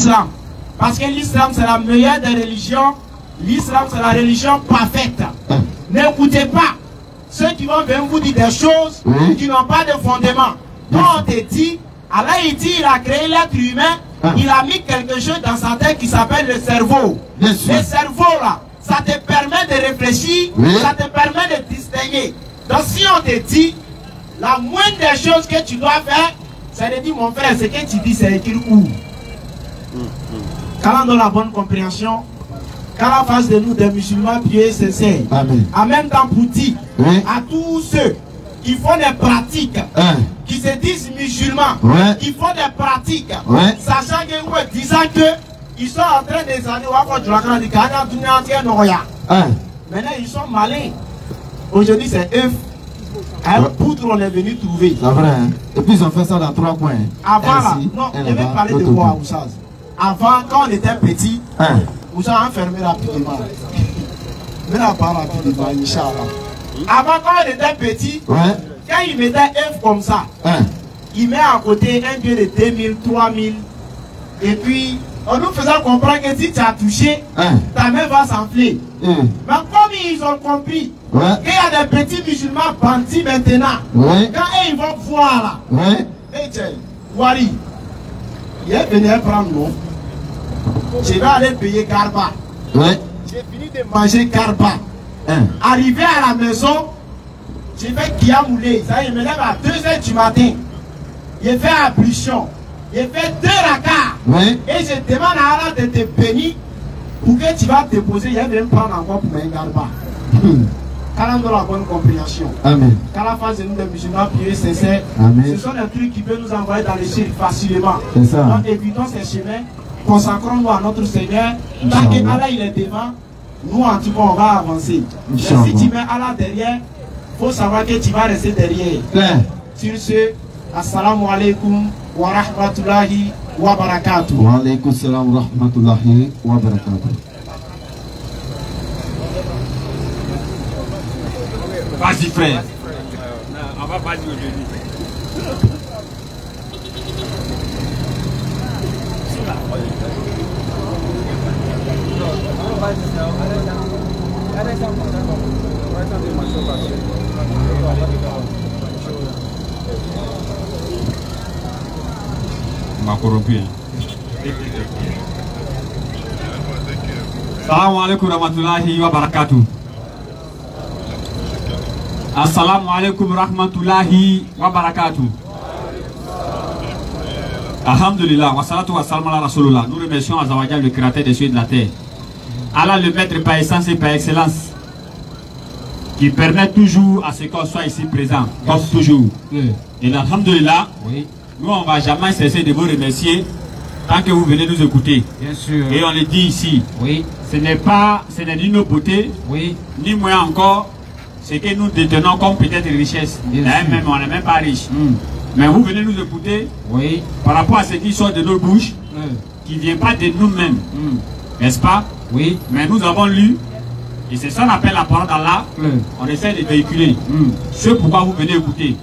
l'islam. Parce que l'islam c'est la meilleure des religions. L'islam c'est la religion parfaite. N'écoutez pas ceux qui vont venir vous dire des choses qui n'ont pas de fondement. Donc on te dit, Allah il dit il a créé l'être humain, il a mis quelque chose dans sa tête qui s'appelle le cerveau. Le cerveau là, ça te permet de réfléchir, ça te permet de distinguer. Donc si on te dit, la moindre des choses que tu dois faire, c'est de dire mon frère, ce que tu dis c'est écrit où? Quand on a la bonne compréhension, qu'à la face de nous des musulmans pieux et sincères, en même temps pour dire à tous ceux qui font des pratiques, qui se disent musulmans, qui font des pratiques, sachant que, disant que ils sont en train de s'aller maintenant ils sont malins. Aujourd'hui c'est eux. Un poutre on est venu trouver. C'est vrai. Hein? Et puis ils ont fait ça dans 3 coins. Avant là, non, je vais parler de quoi, Oussaz. Avant, quand on était petit, Oussaz a enfermé rapidement. Mais là, pas rapidement, Inch'Allah. Avant, quand on était petit, quand il mettait œuf comme ça, il met à côté un billet de 2000, 3000. Et puis, on nous faisait comprendre que si tu as touché, ta main va s'enfler. Mais comme ils ont compris qu'il y a des petits musulmans bandits maintenant, quand ils vont voir là, Wari, il est venu prendre l'eau. Je vais aller payer Garba. J'ai fini de manger Garba. Arrivé à la maison, j'ai fait Kiamoulé. Ça, il me lève à 2 h du matin. J'ai fait ablution. J'ai fait 2 rakats. Et je demande à Allah de te bénir pour que tu vas te poser. Il va me prendre encore pour un Garba. Quand on a la bonne compréhension. Amen. Quand la phase de nous des musulmans pieux sincères, ce sont des trucs qui peuvent nous envoyer dans les shirk facilement. Donc évitons ces chemins, consacrons-nous à notre Seigneur. Tant que Allah il est devant, nous en tout cas on va avancer. Mais si tu mets Allah derrière, il faut savoir que tu vas rester derrière. Sur ce, assalamu alaikum wa rahmatullahi wa barakatuh. Wa alaikum salam wa rahmatullahi wa barakatuh. Vas-y frère. On va pas dire aujourd'hui. On m'a corrompu. Salam alaikum rahmatullahi wa barakatuh. Assalamu alaikum rahmatullahi wa barakatuh. Alhamdulillah, wa salatu wa salam ala rasulullah. Nous remercions Azawajal, le créateur des cieux et de la terre. Allah, le maître par essence et par excellence, qui permet toujours à ce qu'on soit ici présent, comme toujours. Et alhamdulillah, nous on ne va jamais cesser de vous remercier tant que vous venez nous écouter. Bien sûr. Et on le dit ici, ce n'est ni nos beautés, ni moins encore ce que nous détenons comme peut-être richesse. Même, on n'est même pas riche. Mais vous venez nous écouter par rapport à ce qui sort de nos bouches, qui ne vient pas de nous-mêmes. N'est-ce pas? Oui. Mais nous avons lu, et c'est ça qu'on appelle la parole d'Allah. On essaie de véhiculer ce pourquoi vous venez écouter.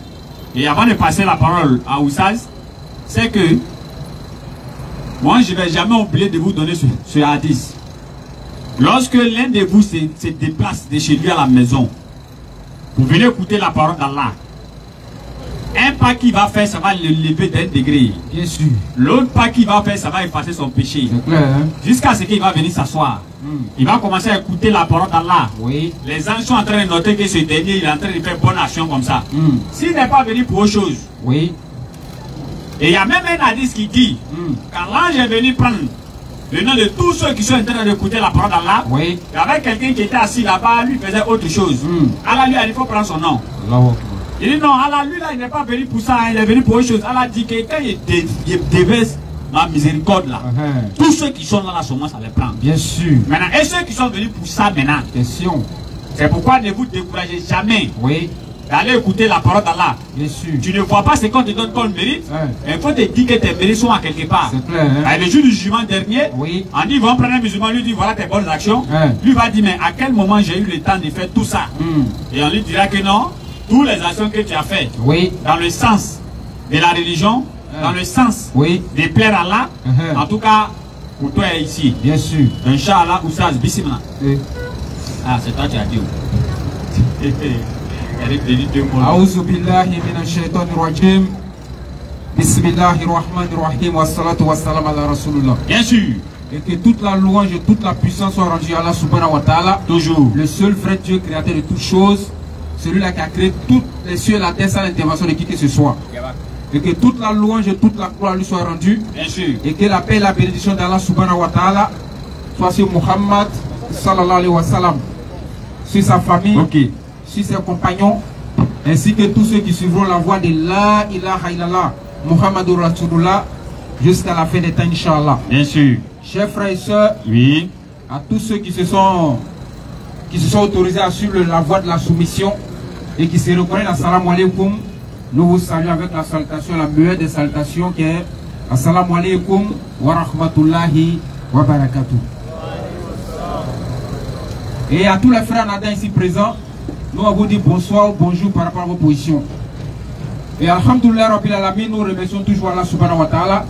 Et avant de passer la parole à Oussaz, c'est que moi je ne vais jamais oublier de vous donner ce hadith. Lorsque l'un de vous se déplace de chez lui à la maison, vous venez écouter la parole d'Allah. Un pas qu'il va faire, ça va le lever d'un degré. Bien sûr. L'autre pas qu'il va faire, ça va effacer son péché. Jusqu'à ce qu'il va venir s'asseoir. Il va commencer à écouter la parole d'Allah. Les anges sont en train de noter que ce dernier, il est en train de faire bonne action comme ça. S'il n'est pas venu pour autre chose. Et il y a même un hadith qui dit quand l'ange est venu prendre le nom de tous ceux qui sont en train d'écouter la parole d'Allah, il y avait quelqu'un qui était assis là-bas, lui faisait autre chose. Allah lui a dit, il faut prendre son nom. Il dit non, Allah lui là, il n'est pas venu pour ça, il est venu pour autre chose. Allah dit que quand il déverse ma miséricorde là, tous ceux qui sont là, la semence, ça les prend. Bien sûr. Maintenant, et ceux qui sont venus pour ça maintenant, question. C'est pourquoi ne vous découragez jamais. D'aller écouter la parole d'Allah. Bien sûr. Tu ne vois pas ce qu'on te donne comme mérite. Il faut te dire que tes mérites sont à quelque part. C'est clair. Le jour du jugement dernier, on dit, ils vont prendre un musulman, lui dit, voilà tes bonnes actions. Lui va dire, mais à quel moment j'ai eu le temps de faire tout ça? Et on lui dira que non, toutes les actions que tu as faites, dans le sens de la religion, dans le sens de plaire à Allah, en tout cas, pour toi ici. Bien sûr. Inch'Allah, Oussaz, Bismillah. Ah, c'est toi qui as dit. A'udhu billahi minash shaitanir rajim. Bismillahir rahmanir rahim. Wassalatu wassalam ala rasulullah. Bien sûr. Et que toute la louange et toute la puissance soient rendues à Allah subhanahu wa ta'ala. Toujours. Le seul vrai Dieu créateur de toutes choses. Celui-là qui a créé toutes les cieux et la terre sans l'intervention de qui que ce soit. Et que toute la louange et toute la gloire lui soit rendue. Bien sûr. Et que la paix et la bénédiction d'Allah subhanahu wa ta'ala soit sur Muhammad sallallahu alayhi wa sallam, sur sa famille, sur ses compagnons, ainsi que tous ceux qui suivront la voie de la ilaha illallah Muhammadur Rasulullah jusqu'à la fin des temps, Inch'Allah. Bien sûr. Chers frères et sœurs, oui, à tous ceux qui se sont autorisés à suivre la voie de la soumission et qui se reconnaissent, assalamu alaikum, nous vous saluons avec la salutation, la meilleure des salutations qui est assalamu alaikum wa rahmatullahi wa barakatuh. Et à tous les frères nadins ici présents, nous avons dit bonsoir ou bonjour par rapport à vos positions. Et alhamdoulilah rabbil alamin, nous remercions toujours Allah subhanahu wa ta'ala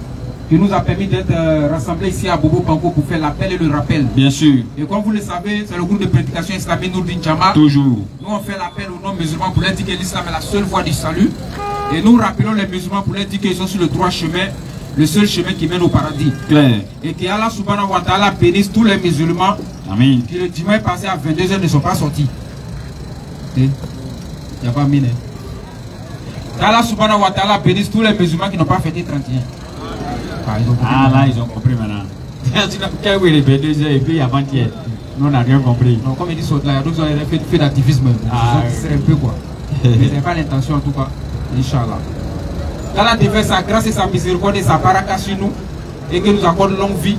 qui nous a permis d'être rassemblés ici à Bobo Panko pour faire l'appel et le rappel. Bien sûr. Et comme vous le savez, c'est le groupe de prédication islamique Nourdin Jama. Toujours. Nous on fait l'appel aux non-musulmans pour leur dire que l'islam est la seule voie du salut. Et nous rappelons les musulmans pour leur dire qu'ils sont sur le droit chemin, le seul chemin qui mène au paradis. Clair. Et que Allah subhanahu wa ta'ala bénisse tous les musulmans. Amen. Qui le dimanche passé à 22h ne sont pas sortis. Il n'y a pas mine. Allah subhanahu wa ta'ala bénisse tous les musulmans qui n'ont pas fêté 31. Ah là, ils ont compris maintenant. Quand vous les 22h et puis avant-hier, nous on n'a rien compris. Non, comme ils disent, il y a d'autres qui ont fait d'activisme. C'est un peu quoi. Mais ce n'est pas l'intention en tout cas. Inch'Allah. Allah te fait sa grâce et sa miséricorde et sa baraka sur nous. Et que nous accorde longue vie.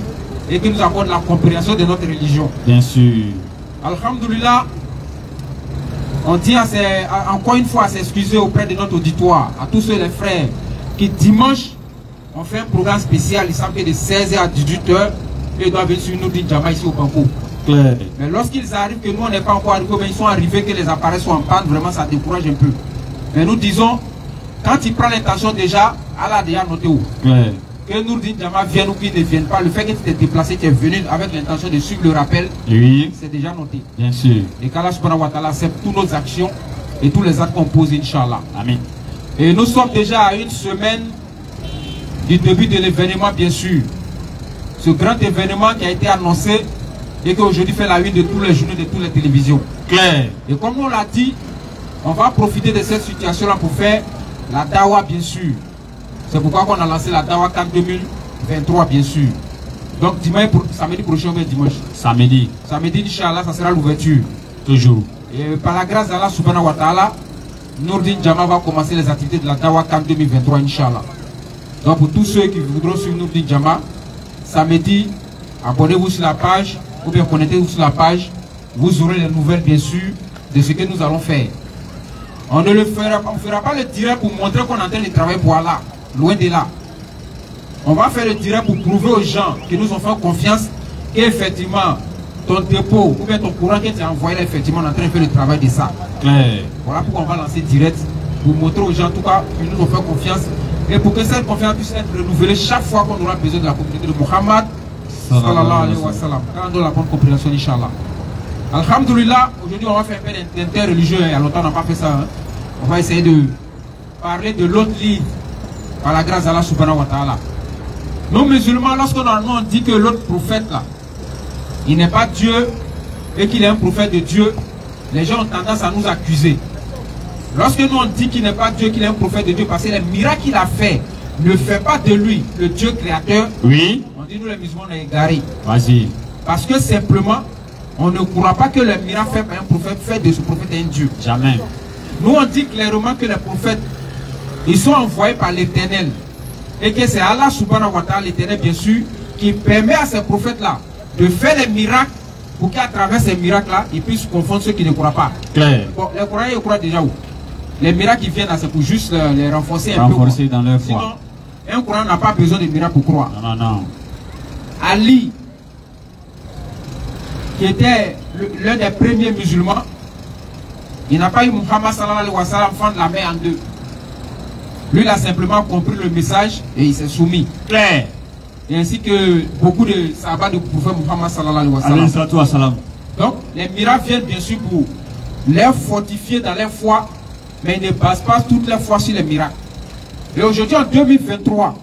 Et que nous accorde la compréhension de notre religion. Bien sûr. Alhamdulillah. On dit encore une fois à s'excuser auprès de notre auditoire, à tous ceux les frères qui dimanche on fait un programme spécial, il semble que de 16h à 18h, et ils doivent venir sur Nourdin Jama ici au Panko. Mais lorsqu'ils arrivent, que nous on n'est pas encore arrivés, mais ils sont arrivés, que les appareils sont en panne, vraiment ça décourage un peu. Mais nous disons, quand il prend l'intention déjà, Allah a déjà noté où. Que Nourdin Jama vienne ou qu'il ne vienne pas, le fait que tu t'es déplacé, tu es venu avec l'intention de suivre le rappel, oui, c'est déjà noté. Bien sûr. Et qu'Allah subhanahu wa ta'ala accepte toutes nos actions et tous les actes qu'on pose, Inch'Allah. Amen. Et nous sommes déjà à une semaine du début de l'événement, bien sûr. Ce grand événement qui a été annoncé et qui aujourd'hui fait la une de tous les journaux, de toutes les télévisions. Clair. Et comme on l'a dit, on va profiter de cette situation-là pour faire la Dawa, bien sûr. C'est pourquoi on a lancé la Dawa Camp 2023, bien sûr. Donc dimanche, samedi prochain, mais dimanche. Samedi. Samedi, Inch'Allah, ça sera l'ouverture. Toujours. Et par la grâce d'Allah subhanahu wa ta'ala, Nourdin Jama va commencer les activités de la Dawa Camp 2023, Inch'Allah. Donc pour tous ceux qui voudront suivre Nourdin Jama, samedi, abonnez-vous sur la page, ou bien connectez-vous sur la page, vous aurez les nouvelles bien sûr de ce que nous allons faire. On ne fera pas le direct pour montrer qu'on est en train de travailler pour Allah, loin de là. On va faire le direct pour prouver aux gens qui nous ont fait confiance qu'effectivement ton dépôt ou bien ton courant que tu as envoyé là, effectivement on est en train de faire le travail de ça. Voilà pourquoi on va lancer direct pour montrer aux gens en tout cas qu'ils nous ont fait confiance. Et pour que cette confiance puisse être renouvelée chaque fois qu'on aura besoin de la communauté de Muhammad sallallahu alayhi wa sallam. Quand on a la bonne compréhension, Inch'Allah. Alhamdulillah, aujourd'hui on va faire un peu d'interreligieux. Il y a longtemps on n'a pas fait ça. Hein. On va essayer de parler de l'autre livre par la grâce d'Allah subhanahu wa ta'ala. Nous musulmans, lorsqu'on nous dit que l'autre prophète là, il n'est pas Dieu et qu'il est un prophète de Dieu, les gens ont tendance à nous accuser. Lorsque nous on dit qu'il n'est pas Dieu, qu'il est un prophète de Dieu, parce que les miracles qu'il a fait ne fait pas de lui le Dieu créateur. Oui. On dit nous les musulmans on est égarés. Vas-y. Parce que simplement, on ne croit pas que les miracles faits par un prophète fait de ce prophète un Dieu. Jamais. Nous on dit clairement que les prophètes, ils sont envoyés par l'Éternel. Et que c'est Allah subhanahu wa ta'ala, l'Éternel bien sûr, qui permet à ces prophètes-là de faire les miracles pour qu'à travers ces miracles-là, ils puissent confondre ceux qui ne croient pas. Claire. Bon, les croyants, ils croient déjà où? Les miracles qui viennent là, c'est pour juste les renforcer un peu. Renforcer dans leur foi. Sinon, un croyant n'a pas besoin de miracles pour croire. Non, non, non. Ali, qui était l'un des premiers musulmans, il n'a pas eu Muhammad sallallahu alayhi wa sallam fendre la main en deux. Lui, il a simplement compris le message et il s'est soumis. Claire. et ainsi que beaucoup de sahabats du prophète Muhammad sallallahu alayhi wa sallam. Donc les miracles viennent bien sûr pour les fortifier dans leur foi, mais ils ne basent pas toute leur foi sur les miracles. Et aujourd'hui en 2023,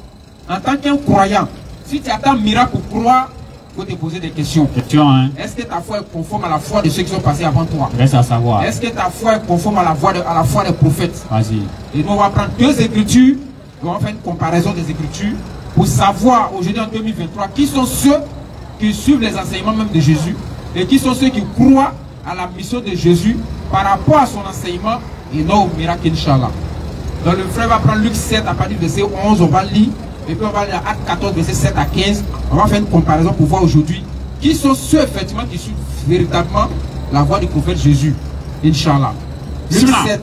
en tant qu'un croyant, si tu attends un miracle pour croire, il faut te poser des questions. Hein? Est-ce que ta foi est conforme à la foi de ceux qui sont passés avant toi? Reste à savoir. Est-ce que ta foi est conforme à la foi des prophètes? Vas-y. Et nous on va prendre deux écritures, on va faire une comparaison des écritures pour savoir aujourd'hui en 2023 qui sont ceux qui suivent les enseignements même de Jésus et qui sont ceux qui croient à la mission de Jésus par rapport à son enseignement et non au miracle, Inch'Allah. Donc le frère va prendre Luc 7 à partir du verset 11, on va lire, et puis on va lire Acte 14, verset 7 à 15. On va faire une comparaison pour voir aujourd'hui qui sont ceux effectivement qui suivent véritablement la voie du prophète Jésus, Inch'Allah. Luc 7,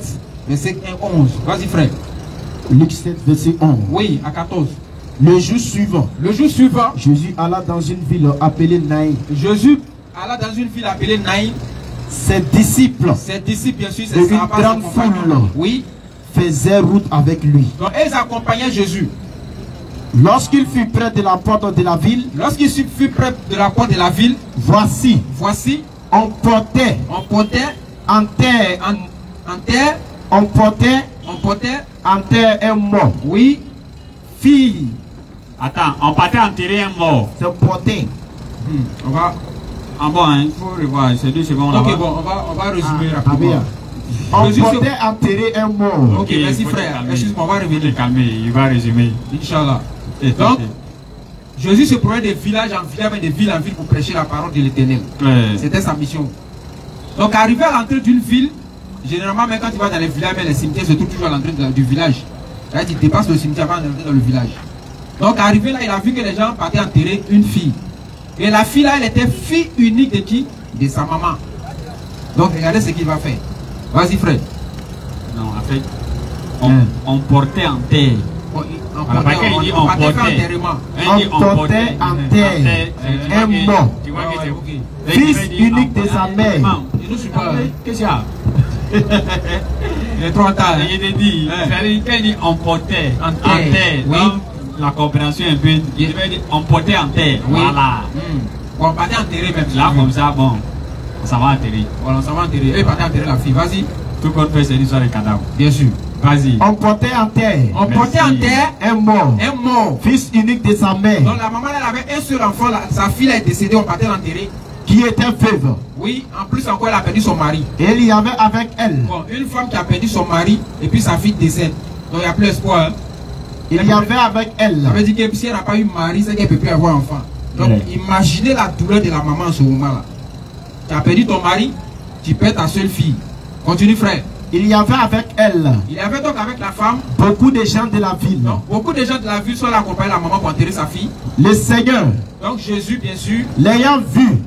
verset 11. Vas-y frère. Luc 7, verset 11. Oui, à 14. Le jour suivant, Jésus alla dans une ville appelée Naïn. Jésus alla dans une ville appelée Naïn. Ses disciples, bien sûr, et une grande foule, oui, faisaient route avec lui. Donc ils accompagnaient Jésus. Lorsqu'il fut près de la porte de la ville, voici, on portait en terre un mort. Oui, fille. Attends, on partait enterrer un mort. C'est porter. On va. Ah bon, il faut revoir, c'est 2 secondes là. Ok, bon, on va résumer rapidement. On portait enterrer un mort. Ok, merci frère. Excuse-moi, on va revenir. Il va résumer. Inch'Allah. Donc, Jésus se promenait de village en village, de ville en ville pour prêcher la parole de l'Éternel. C'était sa mission. Donc, arrivé à l'entrée d'une ville, généralement, même quand tu vas dans les villages, les cimetières se trouvent toujours à l'entrée du village. Là, tu dépasses le cimetière avant d'entrer dans le village. Donc, arrivé là, il a vu que les gens partaient enterrer une fille. Et la fille là, elle était fille unique de qui? De sa maman. Donc, regardez ce qu'il va faire. Vas-y, frère. Non, en fait, on portait en terre. On portait en terre un mort. Fils unique de sa mère. Qu'est-ce qu'il y a? Il est trop tard. Il te dit, on portait en terre. Oui. La compréhension un peu, on portait en terre. Oui. Voilà. On partait enterrer même. Là, comme ça, bon, ça va enterrer. Voilà, ça va enterrer. Et partait enterrer la fille. Vas-y. Tout compte fait, c'est l'histoire des cadavres. Bien sûr. Vas-y. On portait en terre. On portait en terre un mort. Un mort. Fils unique de sa mère. Donc la maman, elle avait un seul enfant. Sa fille est décédée. On partait l'enterrer. Qui était veuve. Oui, en plus encore, elle a perdu son mari. Et il y avait avec elle. Bon, une femme qui a perdu son mari et puis sa fille décède. Donc il n'y a plus espoir. Hein. Il y avait avec elle. Ça veut dire que si elle n'a pas eu mari, c'est qu'elle ne peut plus avoir enfant. Donc imaginez la douleur de la maman en ce moment-là. Tu as perdu ton mari, tu perds ta seule fille. Continue frère. Il y avait avec elle. Il y avait donc avec la femme. Beaucoup de gens de la ville. Donc, beaucoup de gens de la ville sont là accompagner la maman pour enterrer sa fille. Le Seigneur. Donc Jésus, bien sûr. L'ayant vu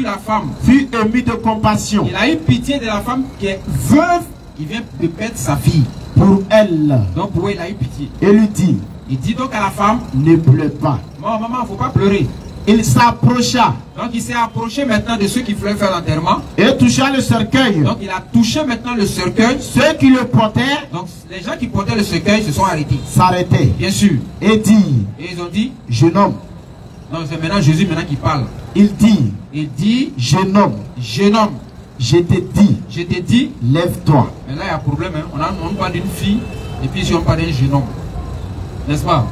la femme. Fut ému de compassion. Il a eu pitié de la femme qui est veuve, qui vient de perdre sa fille. Pour elle. Donc pour elle, il a eu pitié. Et lui dit. Il dit donc à la femme. Ne pleure pas. Non, maman, il ne faut pas pleurer. Il s'approcha. Donc il s'est approché maintenant de ceux qui voulaient faire l'enterrement. Et toucha le cercueil. Donc il a touché maintenant le cercueil. Ceux qui le portaient. Donc les gens qui portaient le cercueil se sont arrêtés. S'arrêtaient. Bien sûr. Et dit. Et ils ont dit. Jeune homme. Non, c'est maintenant Jésus maintenant qui parle. Il dit. Il dit. Jeune homme. Jeune homme. Je t'ai dit. Lève-toi. Mais là il y a un problème. Hein. On parle d'une fille. Et puis si on parle d'un jeune homme. N'est-ce pas?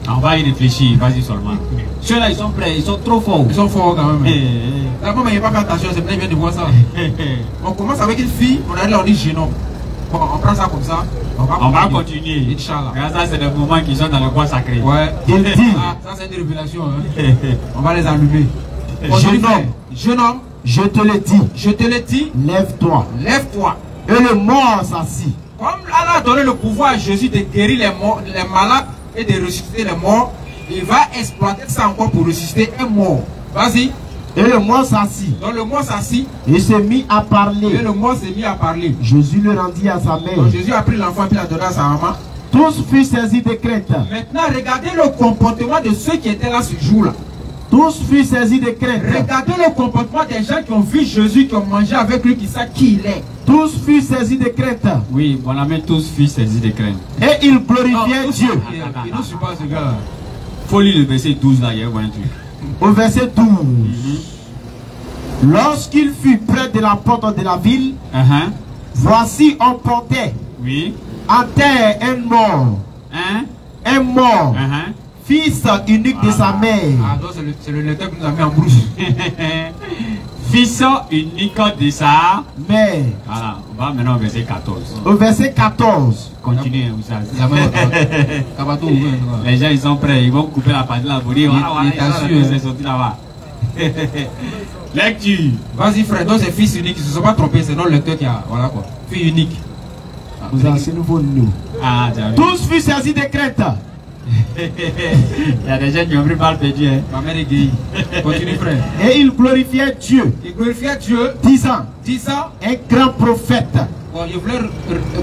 On va y réfléchir, vas-y seulement. Ceux-là, ils sont prêts, ils sont trop forts. Ils sont forts quand même. Là, moi, il n'y a pas fait attention, c'est bien de voir ça. On commence avec une fille, on arrive là, on dit jeune homme. Bon, on prend ça comme ça. On va continuer. Inch'Allah. Ça, c'est des moments qui sont dans le bois sacré. Ouais. Il dit. Ah, ça, c'est une révélation. Hein. On va les allumer. Jeune homme. Je te le dis. Lève-toi. Lève-toi. Et le mort s'assit. Comme Allah a donné le pouvoir à Jésus de guérir les malades et de ressusciter les morts, il va exploiter ça encore pour ressusciter un mort. Vas-y. Et le mort s'assit. Donc le mort s'assit. Et s'est mis à parler. Et le mort s'est mis à parler. Jésus le rendit à sa mère. Donc Jésus a pris l'enfant et l'a donné à sa maman. Tous furent saisis de crainte. Maintenant, regardez le comportement de ceux qui étaient là ce jour-là. Tous furent saisis de crainte. Regardez le comportement des gens qui ont vu Jésus, qui ont mangé avec lui, qui savent qui il est. Tous furent saisis de crainte. Oui, mon ami, tous furent saisis de crainte. Et ils glorifiaient Dieu. Il ne suit pas ce gars. Faut lire le verset 12 là, il y a un truc. Au verset 12. Lorsqu'il fut près de la porte de la ville, voici on portait en terre un mort. Un mort. Fils unique de sa mère. Ah, donc c'est le lecteur qui nous a mis en brouche. Fils unique de sa mère. Voilà, on va maintenant au verset 14. Au verset 14. Continuez, vous savez. Les gens ils sont prêts, ils vont couper la partie là pour dire c'est sorti là-bas. Lecture. Vas-y frère, donc c'est fils unique, ils ne se sont pas trompés, c'est non le lecteur qui a. Voilà quoi. Fils unique. Vous avez ce nouveau nous. Tous furent saisis de crainte. Il y a des gens qui ont pris mal perdu. Ma mère est guérie. Continue frère. Et il glorifiait Dieu. Il glorifiait Dieu. Disant. Un grand prophète. Bon, je voulais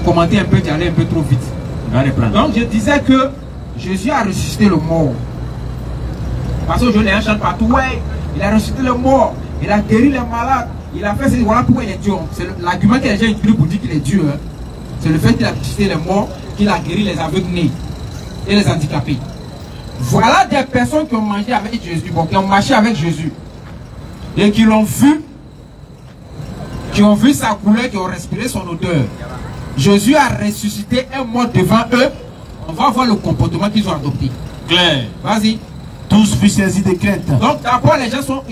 commenter un peu, tu allais un peu trop vite. Donc je disais que Jésus a ressuscité le mort. Parce que je l'ai chanté partout. Ouais, il a ressuscité le mort. Il a guéri les malades. Il a fait ce. Voilà pourquoi il est Dieu. C'est l'argument que les gens utilisent pour dire qu'il est Dieu. Hein. C'est le fait qu'il a ressuscité les morts, qu'il a guéri les aveugles et les handicapés. Voilà des personnes qui ont mangé avec Jésus, bon, qui ont marché avec Jésus et qui l'ont vu, qui ont vu sa couleur, qui ont respiré son odeur. Jésus a ressuscité un mort devant eux. On va voir le comportement qu'ils ont adopté. Claire. Vas-y. Tous furent saisis de crainte. Donc d'abord les gens sont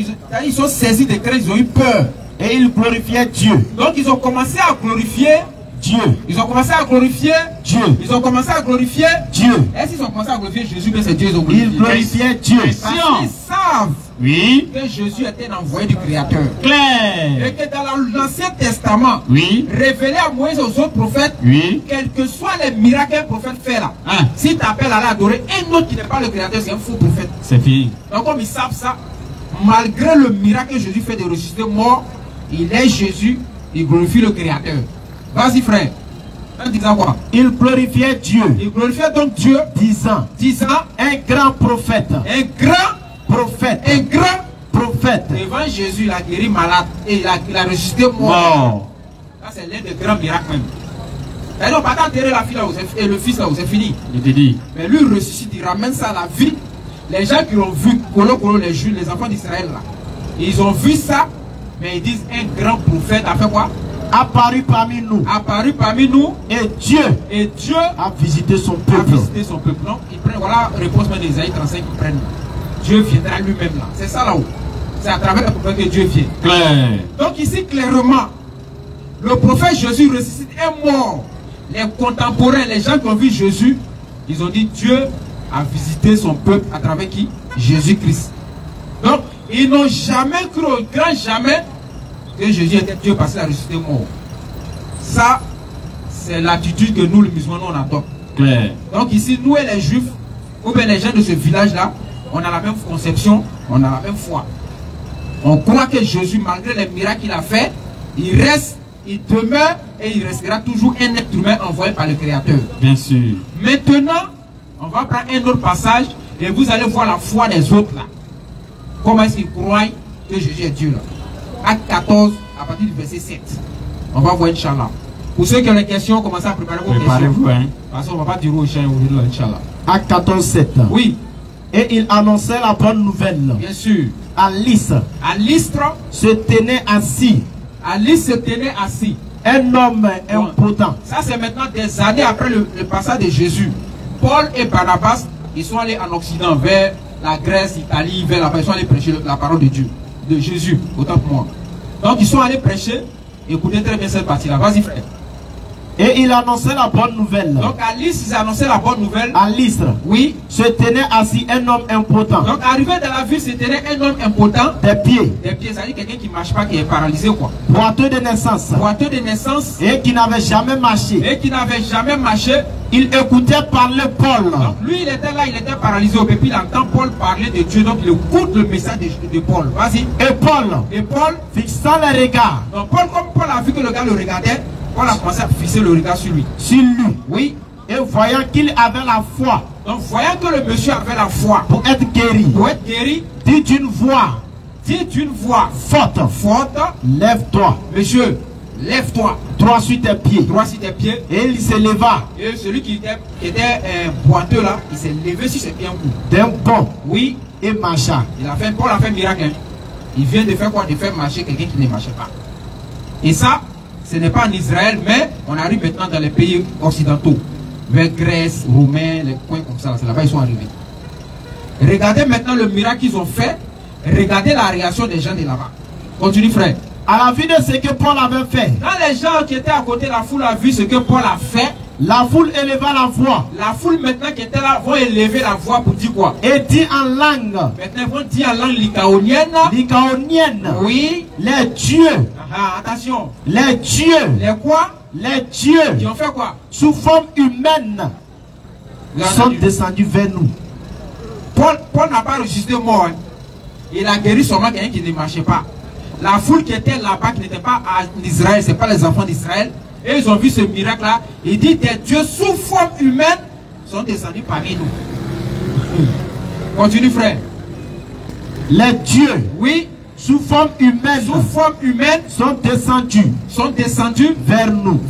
saisis de crainte, ils ont eu peur. Et ils glorifiaient Dieu. Donc ils ont commencé à glorifier Dieu. Ils ont commencé à glorifier Dieu. Ils ont commencé à glorifier Dieu. Est-ce qu'ils ont commencé à glorifier Jésus, mais c'est Dieu, ils ont glorifié. Ils glorifiaient Dieu. Parce qu'ils savent que Jésus était l'envoyé du Créateur. Claire. Et que dans l'Ancien Testament, révélé à Moïse et aux autres prophètes, quels que soient les miracles qu'un prophète fait là, si tu appelles à l'adorer un autre qui n'est pas le Créateur, c'est un faux prophète. C'est fini. Donc comme ils savent ça, malgré le miracle que Jésus fait de ressusciter mort, il est Jésus, il glorifie le Créateur. Vas-y frère. Disant quoi? Il glorifiait Dieu. Il glorifiait donc Dieu. Disant un grand prophète. Un grand prophète. Un grand prophète. Devant Jésus, il a guéri malade et il a ressuscité mort. Ça c'est l'un des grands miracles même. Et non, pas d'enterrer la fille là et le fils là où c'est fini. Je te dis. Mais lui il ressuscite, il ramène ça à la vie. Les gens qui l'ont vu, les Juifs, les enfants d'Israël là, ils ont vu ça, mais ils disent un grand prophète a fait quoi? Apparu parmi nous. Apparu parmi nous. Et Dieu a visité son peuple. Donc, ils prennent, voilà la réponse même d'Ésaïe 35, ils prennent. Dieu viendra lui-même là. C'est ça là-haut. C'est à travers le prophète que Dieu vient. Claire. Donc ici, clairement, le prophète Jésus ressuscite un mort. Les contemporains, les gens qui ont vu Jésus, ils ont dit Dieu a visité son peuple à travers qui? Jésus-Christ. Donc, ils n'ont jamais cru au grand jamais que Jésus était Dieu parce qu'il a ressuscité mort. Ça, c'est l'attitude que nous, les musulmans, on adopte. Claire. Donc ici, nous et les juifs, ou bien les gens de ce village-là, on a la même conception, on a la même foi. On croit que Jésus, malgré les miracles qu'il a fait, il reste, il demeure et il restera toujours un être humain envoyé par le Créateur. Bien sûr. Maintenant, on va prendre un autre passage et vous allez voir la foi des autres là. Comment est-ce qu'ils croient que Jésus est Dieu là. Acte 14, à partir du verset 7. On va voir Inch'Allah. Pour ceux qui ont des questions, commencez à préparer vos questions. Hein. Parce qu'on ne va pas dire au chien aujourd'hui, Inch'Allah. Acte 14, 7. Oui. Et il annonçait la bonne nouvelle. Bien sûr. À Lystre. À Lystre. Se tenait assis. À Lystre se tenait assis. Un homme impotent. Ça c'est maintenant des années après le passage de Jésus. Paul et Barnabas, ils sont allés en Occident, vers la Grèce, l'Italie, vers la ils sont allés prêcher la parole de Dieu. De Jésus, autant pour moi. Donc ils sont allés prêcher. Écoutez très bien cette partie-là. Vas-y frère. Et il annonçait la bonne nouvelle. Donc à Lystre, ils annonçaient la bonne nouvelle. À Lystre. Oui. Se tenait assis un homme impotent. Donc arrivé dans la ville, se tenait un homme impotent. Des pieds. Des pieds, ça veut dire quelqu'un qui ne marche pas, qui est paralysé quoi. Boiteux de naissance. Boiteux de naissance. Et qui n'avait jamais marché. Et qui n'avait jamais marché. Il écoutait parler Paul. Donc lui, il était là, il était paralysé au puis il entend Paul parler de Dieu. Donc il écoute le message de Paul. Vas-y. Et Paul, fixant les regards. Donc Paul, comme Paul a vu que le gars le regardait, Paul a commencé à fixer le regard sur lui. Sur lui. Oui. Et voyant qu'il avait la foi. Donc voyant que le monsieur avait la foi. Pour être guéri. Dit d'une voix. Forte. Lève-toi. Lève-toi. Monsieur, lève-toi. Droit sur tes pieds. Droit sur tes pieds. Et il se leva. Et celui qui était boiteux là, il s'est levé sur ses pieds en coup. D'un bond. Oui. Et marcha. Paul a fait un miracle. Hein. Il vient de faire quoi? De faire marcher quelqu'un qui ne marchait pas. Et ça, ce n'est pas en Israël, mais on arrive maintenant dans les pays occidentaux. Vers Grèce, Romains, les coins comme ça, c'est là-bas ils sont arrivés. Regardez maintenant le miracle qu'ils ont fait. Regardez la réaction des gens de là-bas. Continue, frère. À la vue de ce que Paul avait fait. Quand les gens qui étaient à côté de la foule ont vu ce que Paul a fait, la foule éleva la voix. La foule maintenant qui était là vont élever la voix pour dire quoi? Et dit en langue. Maintenant ils vont dire en langue lycaonienne. Lycaonienne. Oui. Les dieux. Attention. Les dieux. Les quoi? Les dieux. Qui ont fait quoi? Sous forme humaine. Sont descendus vers nous. Paul n'a pas ressuscité mort. Hein. Il a guéri seulement quelqu'un qui ne marchait pas. La foule qui était là-bas, qui n'était pas en Israël, ce n'est pas les enfants d'Israël. Et ils ont vu ce miracle-là. Il dit des dieux sous forme humaine sont descendus parmi nous. Continue, frère. Les dieux, oui, sous forme humaine, sont descendus vers nous.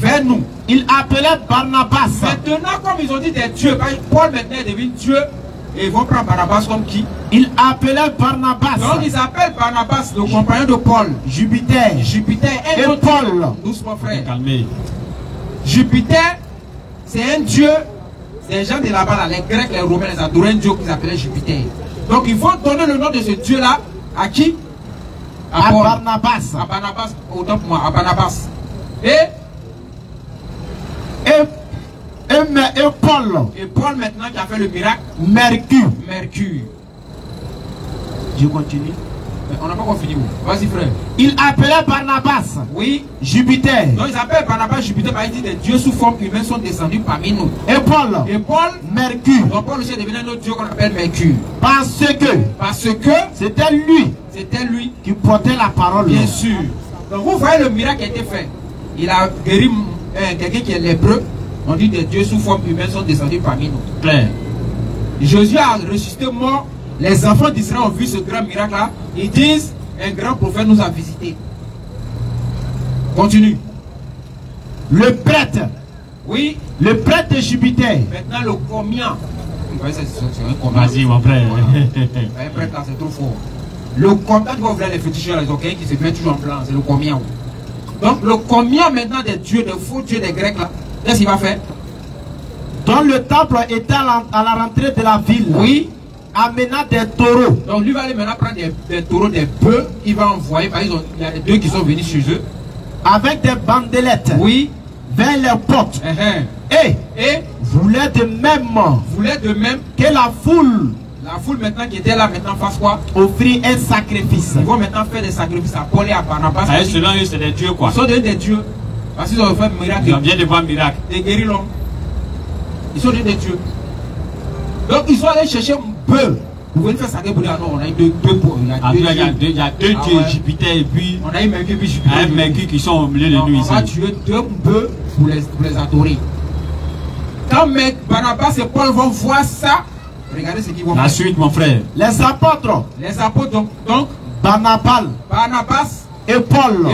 Ils appelaient Barnabas. Maintenant, comme ils ont dit des dieux, Paul maintenant est devenu Dieu. Et ils vont prendre Barnabas comme qui? Ils appelaient Barnabas. Donc ils appellent Barnabas, le compagnon de Paul. Jupiter. Et Paul. Doucement, frère. Calmez. Jupiter, c'est un dieu. C'est les gens de là-bas, les Grecs, les Romains, les adoraient un dieu qu'ils appelaient Jupiter. Donc ils vont donner le nom de ce dieu-là à qui? À Barnabas. À Barnabas, autant pour moi, à Barnabas. Et Paul. Et Paul maintenant qui a fait le miracle. Mercure. Je continue. Mais on n'a pas encore fini. Vas-y, frère. Il appelait Barnabas. Oui. Jupiter. Donc ils appellent Barnabas Jupiter parce qu'ils disent des dieux sous forme humaine sont descendus parmi nous. Et Paul. Mercure. Donc Paul aussi est devenu un autre dieu qu'on appelle Mercure. Parce que c'était lui qui portait la parole. Bien sûr. Donc vous voyez le miracle qui a été fait. Il a guéri quelqu'un qui est lépreux. On dit des dieux sous forme humaine sont descendus parmi nous. Claire. Jésus a ressuscité mort. Les enfants d'Israël ont vu ce grand miracle-là. Ils disent, un grand prophète nous a visités. Continue. Le prêtre. Oui. Le prêtre de Jupiter. Maintenant le combien. Vas-y, mon frère. Voilà. Un prêtre là, c'est trop fort. Le combien, tu vas ouvrir les féticheurs, les oreilles qui se mettent toujours en blanc. C'est le combien. Donc le combien maintenant des dieux, des faux dieux des Grecs là. Qu'est-ce qu'il va faire? Dans le temple était à la rentrée de la ville. Oui. Amenant des taureaux. Donc lui va aller maintenant prendre des taureaux, des bœufs. Il va envoyer. Par exemple, il y a des deux qui sont venus chez eux. Avec des bandelettes. Oui. Vers les portes. Et voulait de même que la foule. La foule maintenant qui était là maintenant fasse quoi? Offrir un sacrifice. Ils vont maintenant faire des sacrifices à Paul et à Barnabas. Selon eux, c'est des dieux quoi. Ils sont des dieux. Parce qu'ils ont fait un miracle. Ils ont bien de voir un miracle. De guérir l'homme. Ils sont des dieux. Donc ils sont allés chercher un bœuf. Vous voulez faire ça pour dire non, on a eu deux bœufs. Il y a deux dieux, Jupiter et puis. On a eu Mercure et Jupiter. Un Mercure qui sont au milieu de nous ici. On va tuer deux bœufs pour les adorer. Quand Barnabas et Paul vont voir ça, regardez ce qu'ils vont faire. La suite, mon frère. Les apôtres. Donc Barnabas et Paul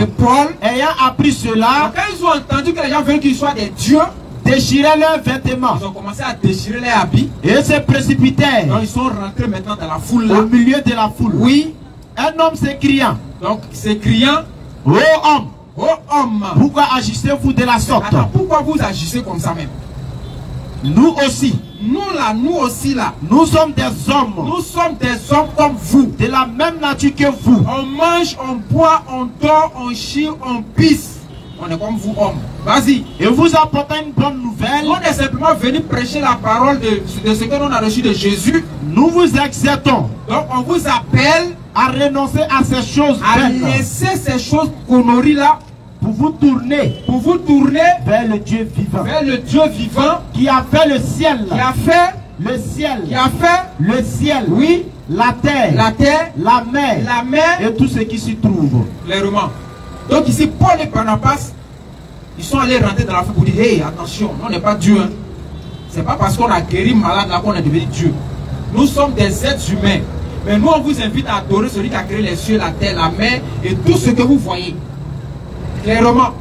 ayant appris cela, quand ils ont entendu que les gens veulent qu'ils soient des dieux, déchiraient leurs vêtements. Ils ont commencé à déchirer leurs habits. Et se précipitèrent. Donc ils sont rentrés maintenant dans la foule là. Au milieu de la foule. Oui. Un homme s'écriant. Donc s'écriant. Ô homme. Ô homme. Pourquoi agissez-vous de la sorte? Attends, pourquoi vous agissez comme ça même? Nous aussi. Nous aussi là. Nous sommes des hommes. Nous sommes des hommes comme vous. De la même nature que vous. On mange, on boit, on dort, on chie, on pisse. On est comme vous, hommes. Vas-y. Et vous apportez une bonne nouvelle. On est simplement venu prêcher la parole de ce que l'on a reçu de Jésus. Nous vous exhortons. Donc on vous appelle à renoncer à ces choses. À laisser ces choses conneries là. Pour vous tourner vers le Dieu vivant. Vers le Dieu vivant. Qui a fait le ciel. Qui a fait le ciel. Qui a fait le ciel. Oui. La terre. La mer. Et tout ce qui s'y trouve. Clairement. Donc ici, Paul et Barnabas, ils sont allés rentrer dans la foule pour dire, hey, attention, on n'est pas Dieu. Hein. C'est pas parce qu'on a guéri malade là qu'on est devenu Dieu. Nous sommes des êtres humains. Mais nous, on vous invite à adorer celui qui a créé les cieux, la terre, la mer et tout ce que vous voyez. Clairement.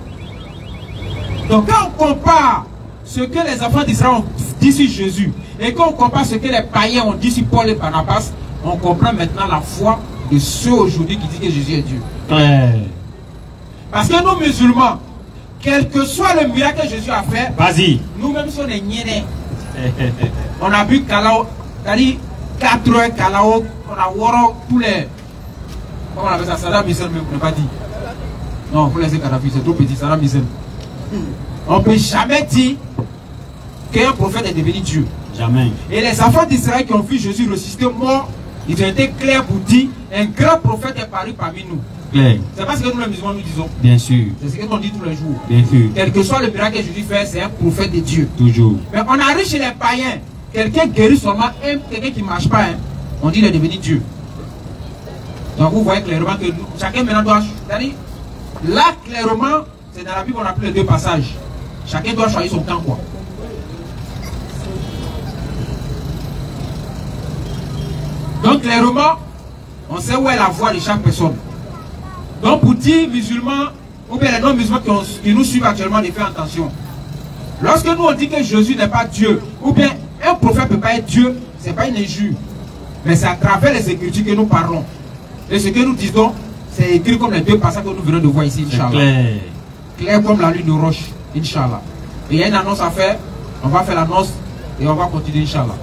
Donc quand on compare ce que les enfants d'Israël ont dit sur Jésus et quand on compare ce que les païens ont dit sur Paul et Barnabas, on comprend maintenant la foi de ceux aujourd'hui qui disent que Jésus est Dieu. Parce que nous musulmans, quel que soit le miracle que Jésus a fait, nous-mêmes si on est niais, on a bu Kalao, c'est-à-dire 4 heures Kalao, on a Woro, tous les... Comment on appelle ça? Saddam Hussein, mais on n'a pas dit. Non, il faut laisser Kadhafi, c'est trop petit, Saddam Hussein. On ne peut jamais dire qu'un prophète est devenu Dieu. Jamais. Et les enfants d'Israël qui ont vu Jésus ressuscité mort, ils ont été clairs pour dire un grand prophète est paru parmi nous. C'est pas ce que nous les musulmans nous disons. Bien sûr. C'est ce que l'on dit tous les jours. Bien sûr. Quel que soit le miracle que Jésus fait, c'est un prophète de Dieu. Toujours. Mais on arrive chez les païens. Quelqu'un guérit seulement, quelqu'un qui ne marche pas, hein, on dit qu'il est devenu Dieu. Donc vous voyez clairement que chacun maintenant doit... C'est-à-dire, là clairement, c'est dans la Bible qu'on appelle les 2 passages. Chacun doit choisir son camp, quoi. Donc clairement, on sait où est la voie de chaque personne. Donc pour dire musulmans, ou bien les non-musulmans qui nous suivent actuellement, de faire attention. Lorsque nous on dit que Jésus n'est pas Dieu, ou bien un prophète ne peut pas être Dieu, ce n'est pas une injure. Mais c'est à travers les Écritures que nous parlons. Et ce que nous disons, c'est écrit comme les 2 passages que nous venons de voir ici, Inch'Allah. Clair. Clair comme la lune de roche, Inch'Allah. Et il y a une annonce à faire, on va faire l'annonce et on va continuer, Inch'Allah.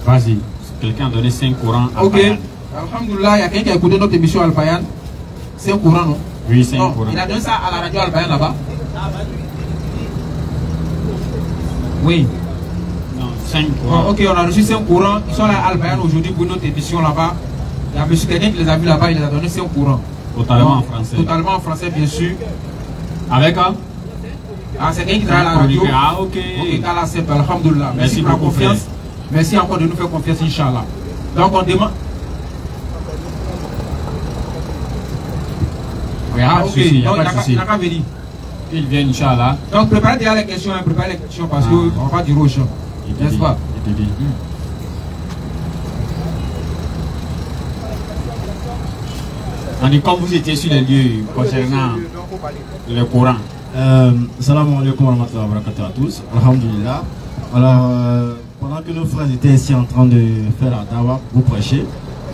Vas-y. Quelqu'un a donné 5 courants. Ok. Alhamdulillah, il y a quelqu'un qui a écouté notre émission Al-Bayan. C'est un courant, non? Oui, c'est un courant. Il a donné ça à la radio Al-Bayan là-bas. Oui. Non, 5 courants. Ok, on a reçu 5 courants. Ils sont là à Al-Bayan aujourd'hui pour notre émission là-bas. Il y a monsieur quelqu'un qui les a vus là-bas, il les a donné 5 courants. Totalement en français. Totalement en français, bien sûr. Avec un? Ah, c'est quelqu'un qui travaille à la radio. Ah, ok. Ok, alhamdulillah. Merci pour la confiance. Merci encore de nous faire confiance, Inch'Allah. Donc on demande. Ah, ok. Il n'y a pas de souci. Il vient, Inch'Allah. Donc préparez déjà les questions, parce qu'on va dire aux gens. N'est-ce pas? On dit comme vous étiez sur les lieux concernant le Coran. Salam alaikum wa rahmatullahi wa barakatuh à tous. Alhamdulillah. Alors, pendant que nos frères étaient ici en train de faire la dawa, vous prêcher,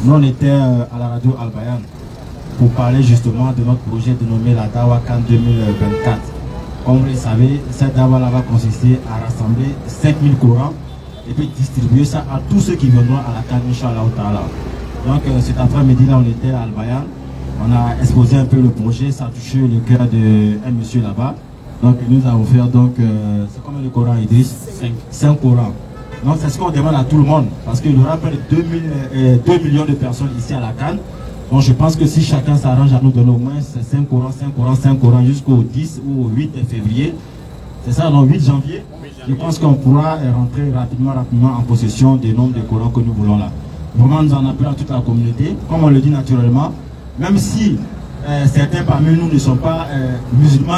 nous on était à la radio Al-Bayan pour parler justement de notre projet dénommé la Dawa Can 2024. Comme vous le savez, cette dawa là va consister à rassembler 5000 Corans et puis distribuer ça à tous ceux qui viendront à la Can, Inch'Allah Ta'ala. Donc cet après-midi là, on était à Al-Bayan. On a exposé un peu le projet, ça a touché le cœur d'un monsieur là-bas. Donc nous avons offert donc, c'est combien de Corans, Idriss? 5 Corans. Donc c'est ce qu'on demande à tout le monde, parce qu'il y aura près de 2 millions de personnes ici à la Cannes. Donc je pense que si chacun s'arrange à nous donner au moins 5 Corans, 5 Corans, 5 Corans jusqu'au 10 ou au 8 février, c'est ça, le 8 janvier, je pense qu'on pourra rentrer rapidement en possession des nombres de Corans que nous voulons là. Vraiment nous en appelons à toute la communauté, comme on le dit naturellement. Même si certains parmi nous ne sont pas musulmans,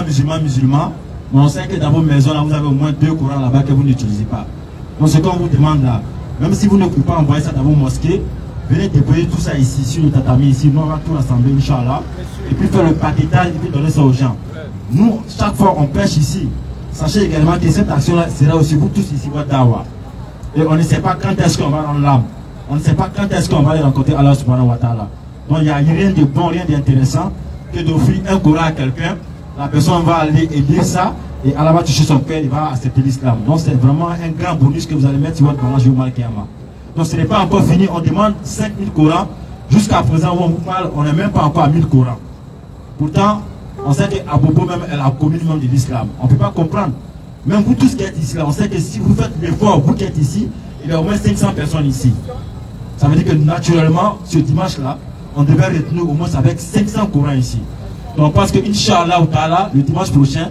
mais on sait que dans vos maisons, là, vous avez au moins 2 Corans là-bas que vous n'utilisez pas. Donc ce qu'on vous demande là, même si vous ne pouvez pas envoyer ça dans vos mosquées, venez déposer tout ça ici, sur le tatami ici, nous on va tout rassembler, Inch'Allah, et puis faire le paquetage et puis donner ça aux gens. Nous, chaque fois on pêche ici, sachez également que cette action-là sera aussi vous tous ici, votre dawa. Et on ne sait pas quand est-ce qu'on va rendre l'âme. On ne sait pas quand est-ce qu'on va aller rencontrer Allah subhanahu wa ta'ala. Donc il n'y a rien de bon, rien d'intéressant que d'offrir un Coran à quelqu'un. La personne va aller et lire ça et Allah va toucher son cœur, il va accepter l'islam. Donc c'est vraiment un grand bonus que vous allez mettre sur votre balance au Mal-Kiyama. Donc ce n'est pas encore fini, on demande 5000 Corans. Jusqu'à présent, où on vous parle, on n'est même pas encore à 1000 Corans. Pourtant, on sait qu'à Bobo même, elle a commis le nom de l'islam. On ne peut pas comprendre. Même vous tous qui êtes ici, là, on sait que si vous faites l'effort, vous qui êtes ici, il y a au moins 500 personnes ici. Ça veut dire que naturellement, ce dimanche-là, on devait retenir au moins avec 500 Corans ici. Donc parce que Inch'Allah Ta'ala, le dimanche prochain,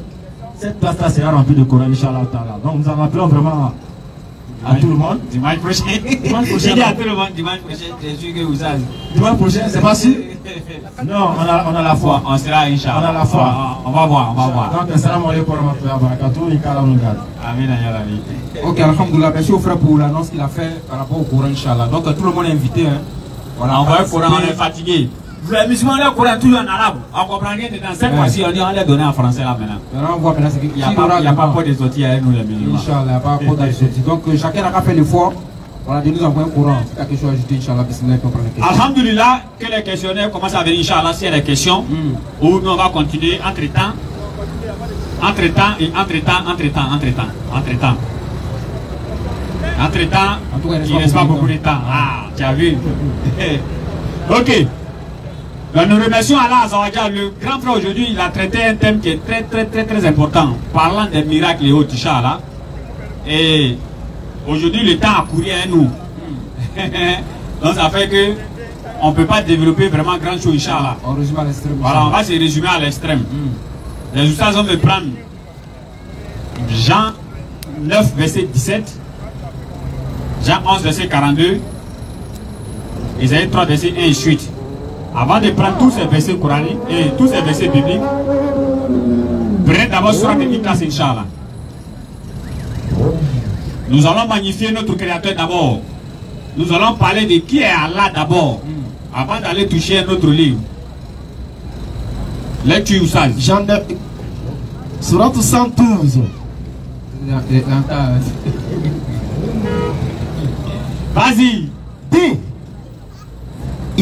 cette place-là sera remplie de Corans, Inch'Allah Ta'ala. Donc nous en appelons vraiment à tout le monde. Dimanche prochain. Dimanche prochain. À tout le monde, dimanche prochain, je suis que vous avez. Dimanche prochain, c'est pas sûr. Non, on a la foi. On sera Inch'Allah. On a la foi. On va voir, on va voir. Donc, salam alaikum wa rahmatullahi wa barakatuh. Amen, Amen. Ok, alhamdoulilah, merci au frère pour l'annonce qu'il a fait par rapport au Coran, Inch'Allah. Donc tout le monde est invité. Hein. Voilà, on va au Coran, on est fatigué. Les musulmans, le Coran est toujours en arabe. On comprend rien dedans. Cette fois-ci, on l'a donné en français là maintenant. Maintenant, on voit maintenant qu'il n'y a pas peur des outils avec nous les musulmans. Inch'Allah, il n'y a pas peur des outils. Donc, chacun a fait l'effort. Voilà, de nous envoyer un Coran. Si tu as quelque chose à ajouter, Inch'Allah, bismillah, on prend les questions. Alhamdulillah, que les questionnaires commencent à venir, Inch'Allah, s'il y a des questions. Ou nous, on va continuer entre-temps. Entre-temps, il ne reste pas beaucoup de temps. Ah, tu as vu. Ok. Donc, nous remercions Allah Azawajal. Le grand frère aujourd'hui, il a traité un thème qui est très important. Parlant des miracles et autres, Inch'Allah. Et aujourd'hui, le temps a couru à nous. Donc, ça fait que on ne peut pas développer vraiment grand chose, Inch'Allah. On résume à l'extrême. Voilà, on va se résumer à l'extrême. Les ustaz vont me prendre Jean 9, verset 17. Jean 11, verset 42. Isaïe 3, verset 1 et suite. Avant de prendre tous ces versets coraniques et tous ces versets bibliques, prenez d'abord sur la Ikhlas, Inch'Allah. Nous allons magnifier notre Créateur d'abord. Nous allons parler de qui est Allah d'abord, avant d'aller toucher un autre livre. Lecture Oustaz. Jean 9, Surat 112. Vas-y. Dis.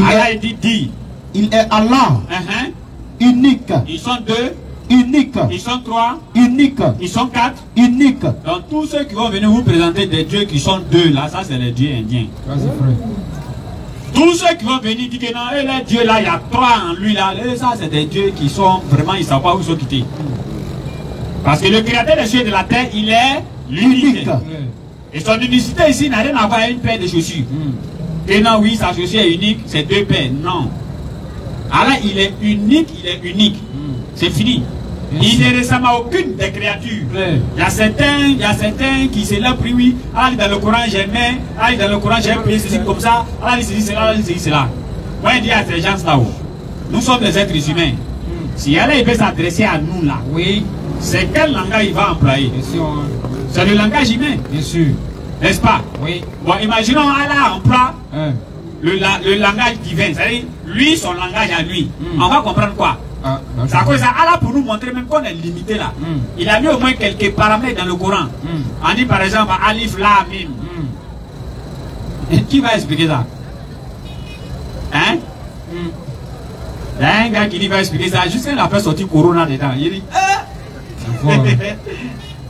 Allah dit. Il est Allah. Unique. Ils sont deux. Unique. Ils sont trois. Unique. Ils sont quatre. Unique. Donc tous ceux qui vont venir vous présenter des dieux qui sont deux, là, ça c'est les dieux indiens. Tous ceux qui vont venir dire que non, et les dieux là, il y a trois en lui là, et ça c'est des dieux qui sont vraiment, ils ne savent pas où ils sont quittés. Parce que le créateur des cieux et de la terre, il est l'unique. Et son unicité ici n'a rien à voir avec une paire de chaussures. Et non, oui, sa chaussure est unique, c'est deux paires. Non. Alors il est unique, C'est fini. Il ne ressemble à aucune des créatures. Il y a certains qui se lèvent, oui. Allah dit dans le Coran, j'aimais. Allah dit dans le Coran, j'ai prié ceci comme ça. Allah dit ceci, cela, Allah dit ceci, cela. Moi, je dis à ces gens là-haut, nous sommes des êtres humains. Si Allah il veut s'adresser à nous là, oui, c'est quel langage il va employer? C'est le langage humain. Bien sûr. N'est-ce pas? Oui. Bon, imaginons Allah emploie le langage divin. C'est-à-dire, lui, son langage à lui. On va comprendre quoi? C'est à cause de ça, Allah pour nous montrer même qu'on est limité là. Il a mis au moins quelques paramètres dans le Coran. On dit par exemple Alif, La, Mim. Et qui va expliquer ça? Hein? Il y a un gars qui va expliquer ça. Juste quand il a fait sortir Corona dedans. Il dit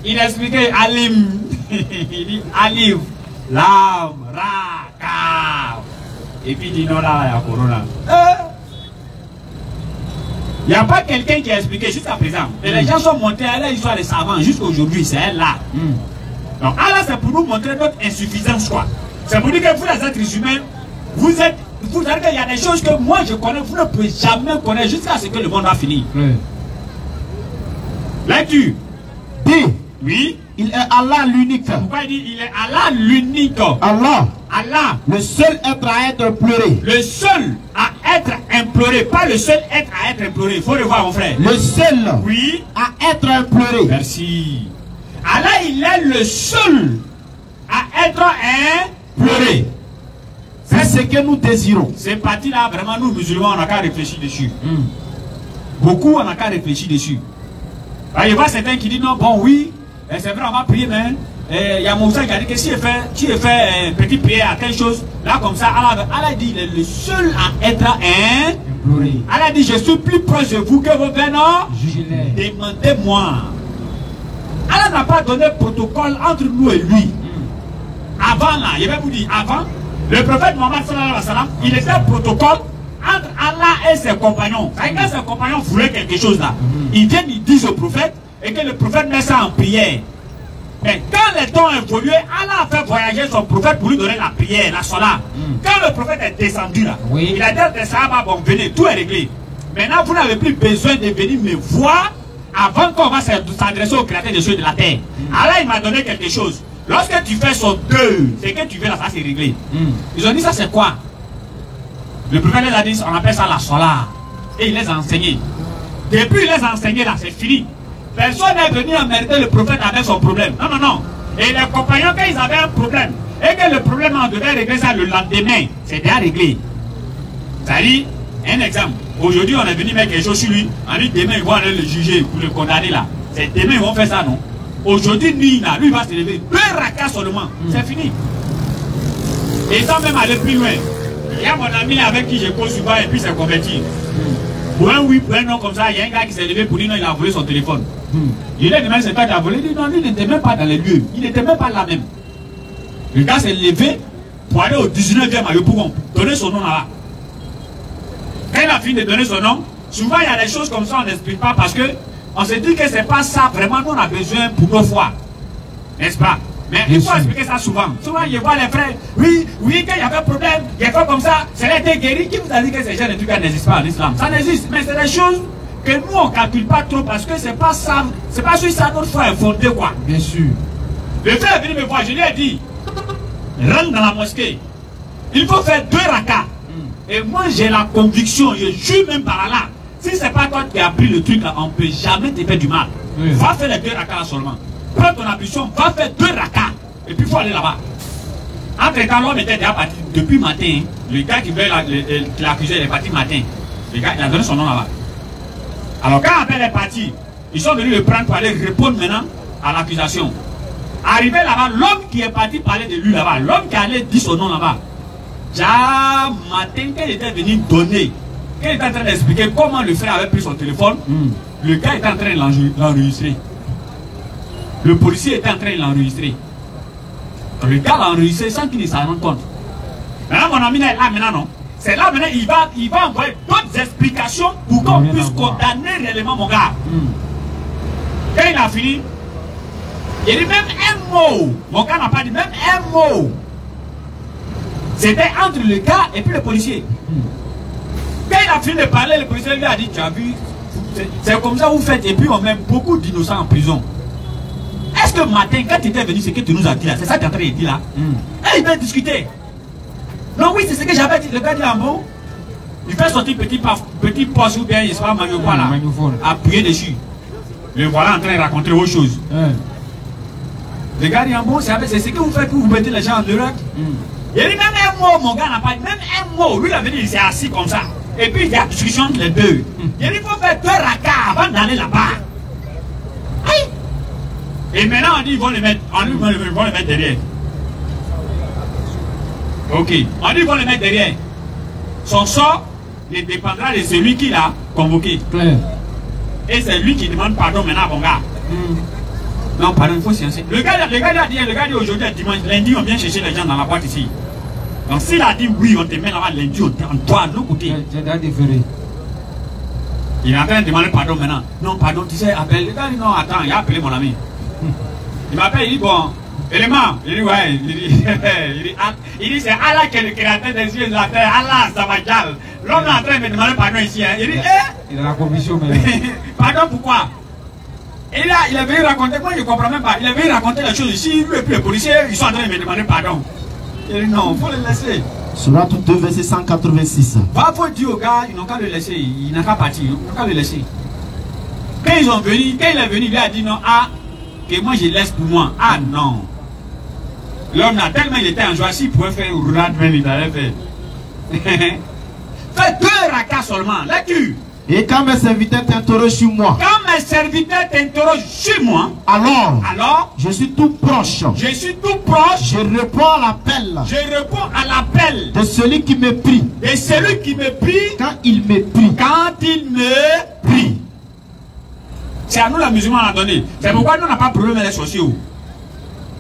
il a expliqué Alim. Il dit Alif, Lam, Ra, Kaf. Et puis il dit non, là, il y a Corona. Il n'y a pas quelqu'un qui a expliqué jusqu'à présent. Et les gens sont montés à l'histoire des savants jusqu'à aujourd'hui. C'est elle là. Donc Allah, c'est pour nous montrer notre insuffisance, quoi. C'est pour dire que vous, les êtres humains, vous savez qu'il y a des choses que moi je connais, vous ne pouvez jamais connaître jusqu'à ce que le monde va finir. Lecture. Dis. Oui. Il est Allah l'unique. Pourquoi il dit il est Allah l'unique? Allah. Allah. Le seul être à être imploré. Le seul à être imploré. Pas le seul être à être imploré. Il faut le voir, mon frère. Le seul. Oui. À être imploré. Merci. Allah, il est le seul à être imploré. C'est ce que nous désirons. Ces parties-là, vraiment, nous, musulmans, on n'a qu'à réfléchir dessus. Beaucoup, on n'a qu'à réfléchir dessus. Il y a certains qui disent non, bon, oui, c'est vrai, on va prier, mais il y a Moussa qui a dit que si tu fais petite prière à telle chose, là, comme ça, Allah dit il est le seul à être imploré. Allah dit je suis plus proche de vous que vos bénins. Demandez-moi. Allah n'a pas donné protocole entre nous et lui. Avant, là, je vais vous dire, avant, le prophète Mohammed sallallahu alayhi wa sallam, il était un protocole entre Allah et ses compagnons. Quand ses compagnons voulaient quelque chose là, ils viennent, ils disent au prophète, et que le prophète met ça en prière. Mais quand les temps ont évolué, Allah a fait voyager son prophète pour lui donner la prière, la salat. Quand le prophète est descendu là, il a dit à des sahaba, bon venez, tout est réglé. Maintenant vous n'avez plus besoin de venir me voir avant qu'on va s'adresser au créateur des cieux et de la terre. Allah il m'a donné quelque chose. Lorsque tu fais son deuil, c'est que tu veux là, ça c'est réglé. Ils ont dit ça c'est quoi? Le prophète les a dit, on appelle ça la salat. Et il les a enseignés. Depuis il les a enseignés là, c'est fini. Personne n'est venu emmerder le prophète avec son problème. Non, non, non. Et les compagnons, quand ils avaient un problème, et que le problème, on devait régler ça le lendemain, c'est déjà réglé. C'est-à-dire, Un exemple. Aujourd'hui, on est venu mettre quelque chose sur lui. On dit demain, ils vont aller le juger pour le condamner là. C'est demain, ils vont faire ça, non? Aujourd'hui, lui, va se lever. 2 rakas seulement. C'est fini. Et sans même aller plus loin. Il y a mon ami avec qui je cause souvent et puis s'est converti. Pour un oui, pour un non comme ça, il y a un gars qui s'est levé pour dire non, il a volé son téléphone. Il est demain, c'est toi qui as volé. Il dit non, lui, il n'était même pas dans les lieux. Il n'était même pas là même. Le gars s'est levé pour aller au 19e à Yopougon, donner son nom là-bas. Quand il a fini de donner son nom, souvent il y a des choses comme ça, on n'explique pas parce que on se dit que c'est pas ça vraiment nous on a besoin pour nos foi. N'est-ce pas? Mais il faut expliquer ça souvent. Souvent, il voit les frères, oui, quand il y avait un problème, il y a fait comme ça, c'est été guéri. Qui vous a dit que ces gens de trucs n'existent pas en islam? Ça n'existe, mais c'est des choses que nous on ne calcule pas trop parce que c'est pas ça, c'est pas sur ça notre foi est fondée quoi. Bien sûr. Le frère est venu me voir, je lui ai dit, rentre dans la mosquée. Il faut faire 2 rakas. Et moi j'ai la conviction, je jure même par là. Si c'est pas toi qui as pris le truc là, on ne peut jamais te faire du mal. Va faire les 2 rakas seulement. Prends ton ambition, va faire 2 rakas. Et puis il faut aller là-bas. Entre temps, l'homme était déjà parti depuis matin. Le gars qui veut l'accuser, il est parti matin. Le gars, il a donné son nom là-bas. Alors quand Abel est parti, ils sont venus le prendre pour aller répondre maintenant à l'accusation. Arrivé là-bas, l'homme qui est parti parler de lui là-bas, l'homme qui allait dire son nom là-bas, déjà matin, quand il était venu donner, quand il était en train d'expliquer comment le frère avait pris son téléphone, le gars était en train de l'enregistrer. Le policier était en train de l'enregistrer. Le gars l'a enregistré sans qu'il ne s'en rende compte. Maintenant, mon ami est là maintenant, non? C'est là maintenant, il va envoyer d'autres explications pour qu'on puisse condamner réellement mon gars. Quand il a fini, il dit même un mot. Mon gars n'a pas dit même un mot. C'était entre le gars et puis le policier. Quand il a fini de parler, le policier lui a dit, tu as vu, c'est comme ça vous faites et puis on met beaucoup d'innocents en prison. Est-ce que matin, quand tu étais venu, ce que tu nous as dit là, c'est ça que tu es en train de dire là? Et il va discuter. Non, oui, c'est ce que j'avais dit. Le gars dit en bon. Il fait sortir petit poste ou bien il sera magnétophone là, appuyer dessus. Le voilà en train de raconter autre chose. Le gars dit en bon, c'est ce que vous faites pour vous mettez les gens en Europe. Il dit même un mot, mon gars n'a pas dit même un mot. Lui, il avait dit, il s'est assis comme ça. Et puis il y a discussion entre les deux. Il dit, il faut faire 2 rakas avant d'aller là-bas. Et maintenant, on dit ils vont le mettre, derrière. Ok. On dit ils vont le mettre derrière. Son sort ne dépendra de celui qui l'a convoqué. Et c'est lui qui demande pardon maintenant à mon gars. Non, pardon, il faut sciencer. Le gars dit aujourd'hui, dimanche, lundi, on vient chercher les gens dans la boîte ici. Donc s'il a dit oui, on te met là-bas lundi, on doit de l'autre côté. Il est en train de demander pardon maintenant. Non, pardon, tu sais, appelle. Le gars dit non, attends, il a appelé mon ami. Il m'appelle, il dit bon, élément. Il dit ouais, il dit c'est Allah qui est le créateur des cieux et de la terre. Allah, ça va dire. L'homme est en train de me demander pardon ici. Hein. Il dit il a la conviction, mais. Pardon, pourquoi? Et là, il est venu raconter, moi je ne comprends même pas. Il est venu raconter les choses ici, lui et puis les policiers, ils sont en train de me demander pardon. Il dit non, il faut le laisser. Surat 2, verset 186. Va, faut dire aux gars, ils n'ont qu'à le laisser, il n'a qu'à partir, ils n'ont qu'à le laisser. Quand ils sont venus, quand il est venu, il lui a dit non, que moi je laisse pour moi. Ah non. L'homme a tellement il était en joie, s'il pouvait faire roulade même, il allait faire. Fais 2 rakas seulement, lecture. Et quand mes serviteurs t'interrogent sur moi, alors je suis tout proche. Je réponds à l'appel. De celui qui me prie. Quand il me prie. C'est à nous la musulmane à donner. C'est pourquoi nous n'avons pas de problème avec les sociaux.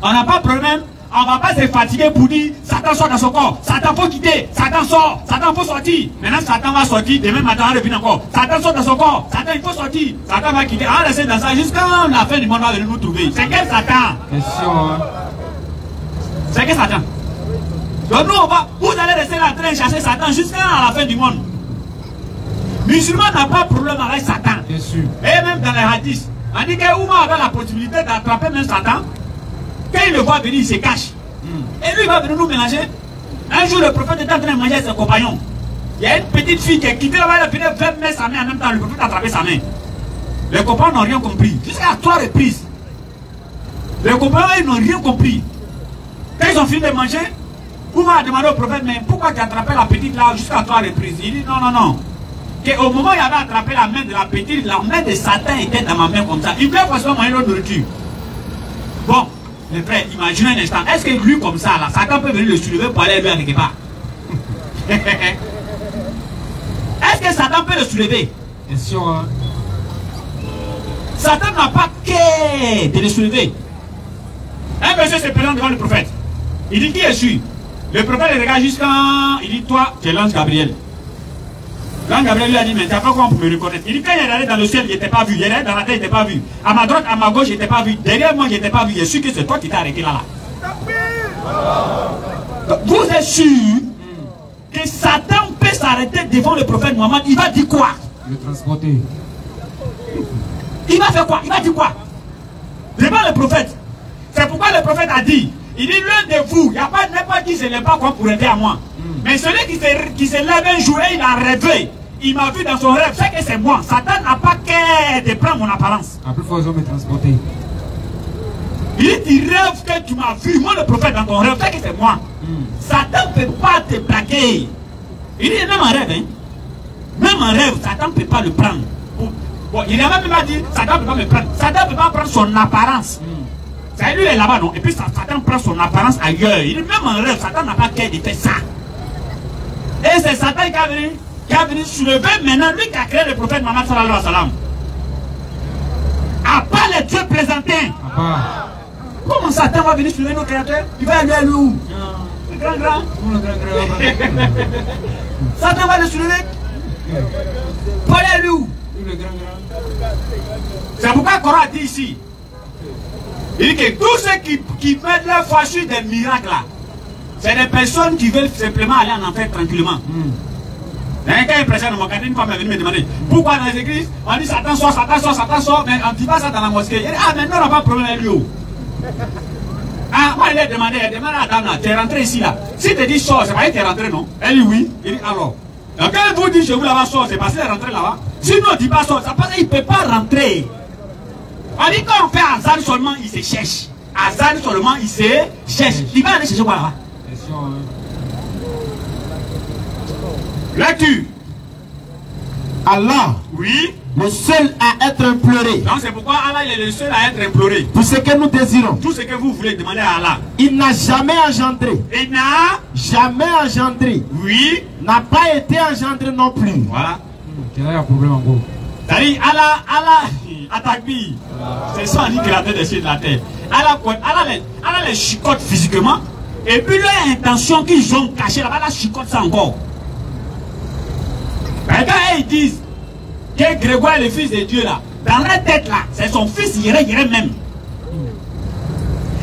On n'a pas de problème. On ne va pas se fatiguer pour dire Satan sort dans son corps. Satan faut quitter. Satan sort. Satan faut sortir. Maintenant Satan va sortir. Demain matin on revient encore. Satan sort dans son corps. Satan il faut sortir. Satan va quitter. On va rester dans ça jusqu'à la fin du monde va venir nous trouver. C'est quel Satan? Question, hein? C'est quel Satan? Donc nous on va. Vous allez rester là en train de chercher Satan jusqu'à la fin du monde. Musulman n'a pas de problème avec Satan. Bien sûr. Et même dans les hadiths, on dit que Ouma avait la possibilité d'attraper même Satan. Quand il le voit venir, il se cache. Et lui, il va venir nous mélanger. Un jour, le prophète était en train de manger avec ses compagnons. Il y a une petite fille qui est quittée là-bas, elle a fini de mettre sa main en même temps. Le prophète a attrapé sa main. Les compagnons n'ont rien compris. Jusqu'à 3 reprises. Les compagnons, ils n'ont rien compris. Quand ils ont fini de manger, Ouma a demandé au prophète, mais pourquoi tu as attrapé la petite là jusqu'à 3 reprises? Il dit non, non, non. qu'au moment où il avait attrapé la main de la petite, la main de Satan était dans ma main comme ça. Il voulait forcément manger notre nourriture. Bon, mes frères, imaginez un instant. Est-ce que lui comme ça, là, Satan peut venir le soulever pour aller lui à quelque part? Est-ce que Satan peut le soulever? Bien sûr. Hein. Satan n'a pas qu'à de le soulever. Un monsieur se présente devant le prophète. Il dit, qui je suis? Le prophète le regarde jusqu'à... Il dit, toi, tu es l'ange Gabriel. L'ange Gabriel lui a dit, mais tu n'as pas comment pour me reconnaître? Il dit, quand il est allé dans le ciel, il n'était pas vu. Il est allé dans la terre, il n'était pas vu. À ma droite, à ma gauche, il n'était pas vu. Derrière moi, il n'était pas vu. Je suis que c'est toi qui t'es arrêté là. Vous êtes sûr que Satan peut s'arrêter devant le prophète Mohammed? Il va dire quoi? Le transporter. Il va faire quoi? Il va dire quoi? Devant le prophète. C'est pourquoi le prophète a dit, il dit, l'un de vous, il n'y a pas n'importe qui se lève pas quoi pour aider à moi. Mais celui qui se lève un jour et il a rêvé, il m'a vu dans son rêve, c'est que c'est moi. Satan n'a pas qu'à de prendre mon apparence. À plus force, on me transporter. Il dit, tu rêves que tu m'as vu, moi le prophète dans ton rêve, c'est que c'est moi. Satan ne peut pas te plaquer. Il dit, même en rêve, hein. Même en rêve, Satan ne peut pas le prendre. Bon, il a même pas dit, Satan ne peut pas me prendre. Satan ne peut pas prendre son apparence. C'est lui, il est là-bas, non? Et puis Satan prend son apparence ailleurs. Il dit, même en rêve, Satan n'a pas qu'à de faire ça. Et c'est Satan qui a venu soulever maintenant, lui qui a créé le prophète Mohammed sallallahu alayhi wa sallam. À part les dieux plaisantin. Comment Satan va venir soulever nos créateurs? Il va aller à où? Le grand. Satan va le soulever. Pas aller à où? C'est pourquoi le Coran a dit ici. Il dit que tous ceux qui mettent leur foi sur des miracles là, c'est des personnes qui veulent simplement aller en enfer tranquillement. Il y a un cas impressionnant, une femme est venue me demander pourquoi dans les églises on dit Satan sort, mais on ne dit pas ça dans la mosquée. Il dit, ah, mais nous on n'a pas de problème avec lui. Ah, moi il a demandé à la dame là, tu es rentré ici là. Si tu dis sort, c'est pas que tu es rentré, non? Elle dit oui. Il dit alors. Donc quand vous dites chez vous là-bas sort, c'est parce qu'il est rentré là-bas. Sinon on ne dit pas sort, ça passe, il ne peut pas rentrer. On dit quand on fait Azan seulement, il se cherche. Azan seulement, il se cherche. Il va aller chercher quoi là-bas? Lecture. Allah, oui, le seul à être imploré. Donc c'est pourquoi Allah il est le seul à être imploré. Tout ce que nous désirons. Tout ce que vous voulez demander à Allah. Il n'a jamais engendré. Il n'a jamais engendré. Oui. N'a pas été engendré non plus. Voilà. Il y a un problème en gros. C'est-à-dire Allah, Atakbi. C'est ça dit créateur des cieux et de la terre. Allah les chicote physiquement. Et puis leur intention qu'ils ont cachée là-bas, la chicote ça encore. Mais quand ils disent que Grégoire est le fils de Dieu là, dans leur tête là, c'est son fils, il irait même.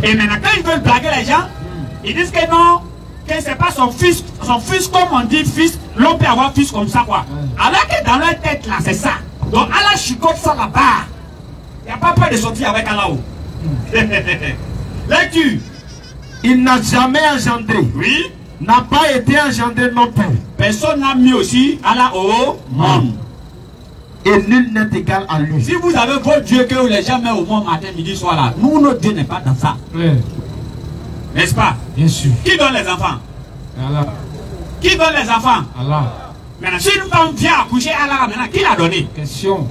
Et maintenant quand ils veulent blaguer les gens, ils disent que non, que c'est pas son fils comme on dit fils, l'on peut avoir fils comme ça quoi. Alors que dans leur tête là, c'est ça. Donc Allah chicote ça là-bas. Il n'y a pas peur de sortir avec Allah. Lecture. Il n'a jamais engendré. Oui. N'a pas été engendré non plus. Personne n'a mis aussi Allah au monde. Et nul n'est égal à lui. Si vous avez votre Dieu que les gens mettent au monde matin, midi, soir là, nous, notre Dieu n'est pas dans ça. Oui. N'est-ce pas? Bien sûr. Qui donne les enfants? Allah. Qui donne les enfants? Allah. Maintenant, si une femme vient accoucher Allah, maintenant, qui l'a donné? Question.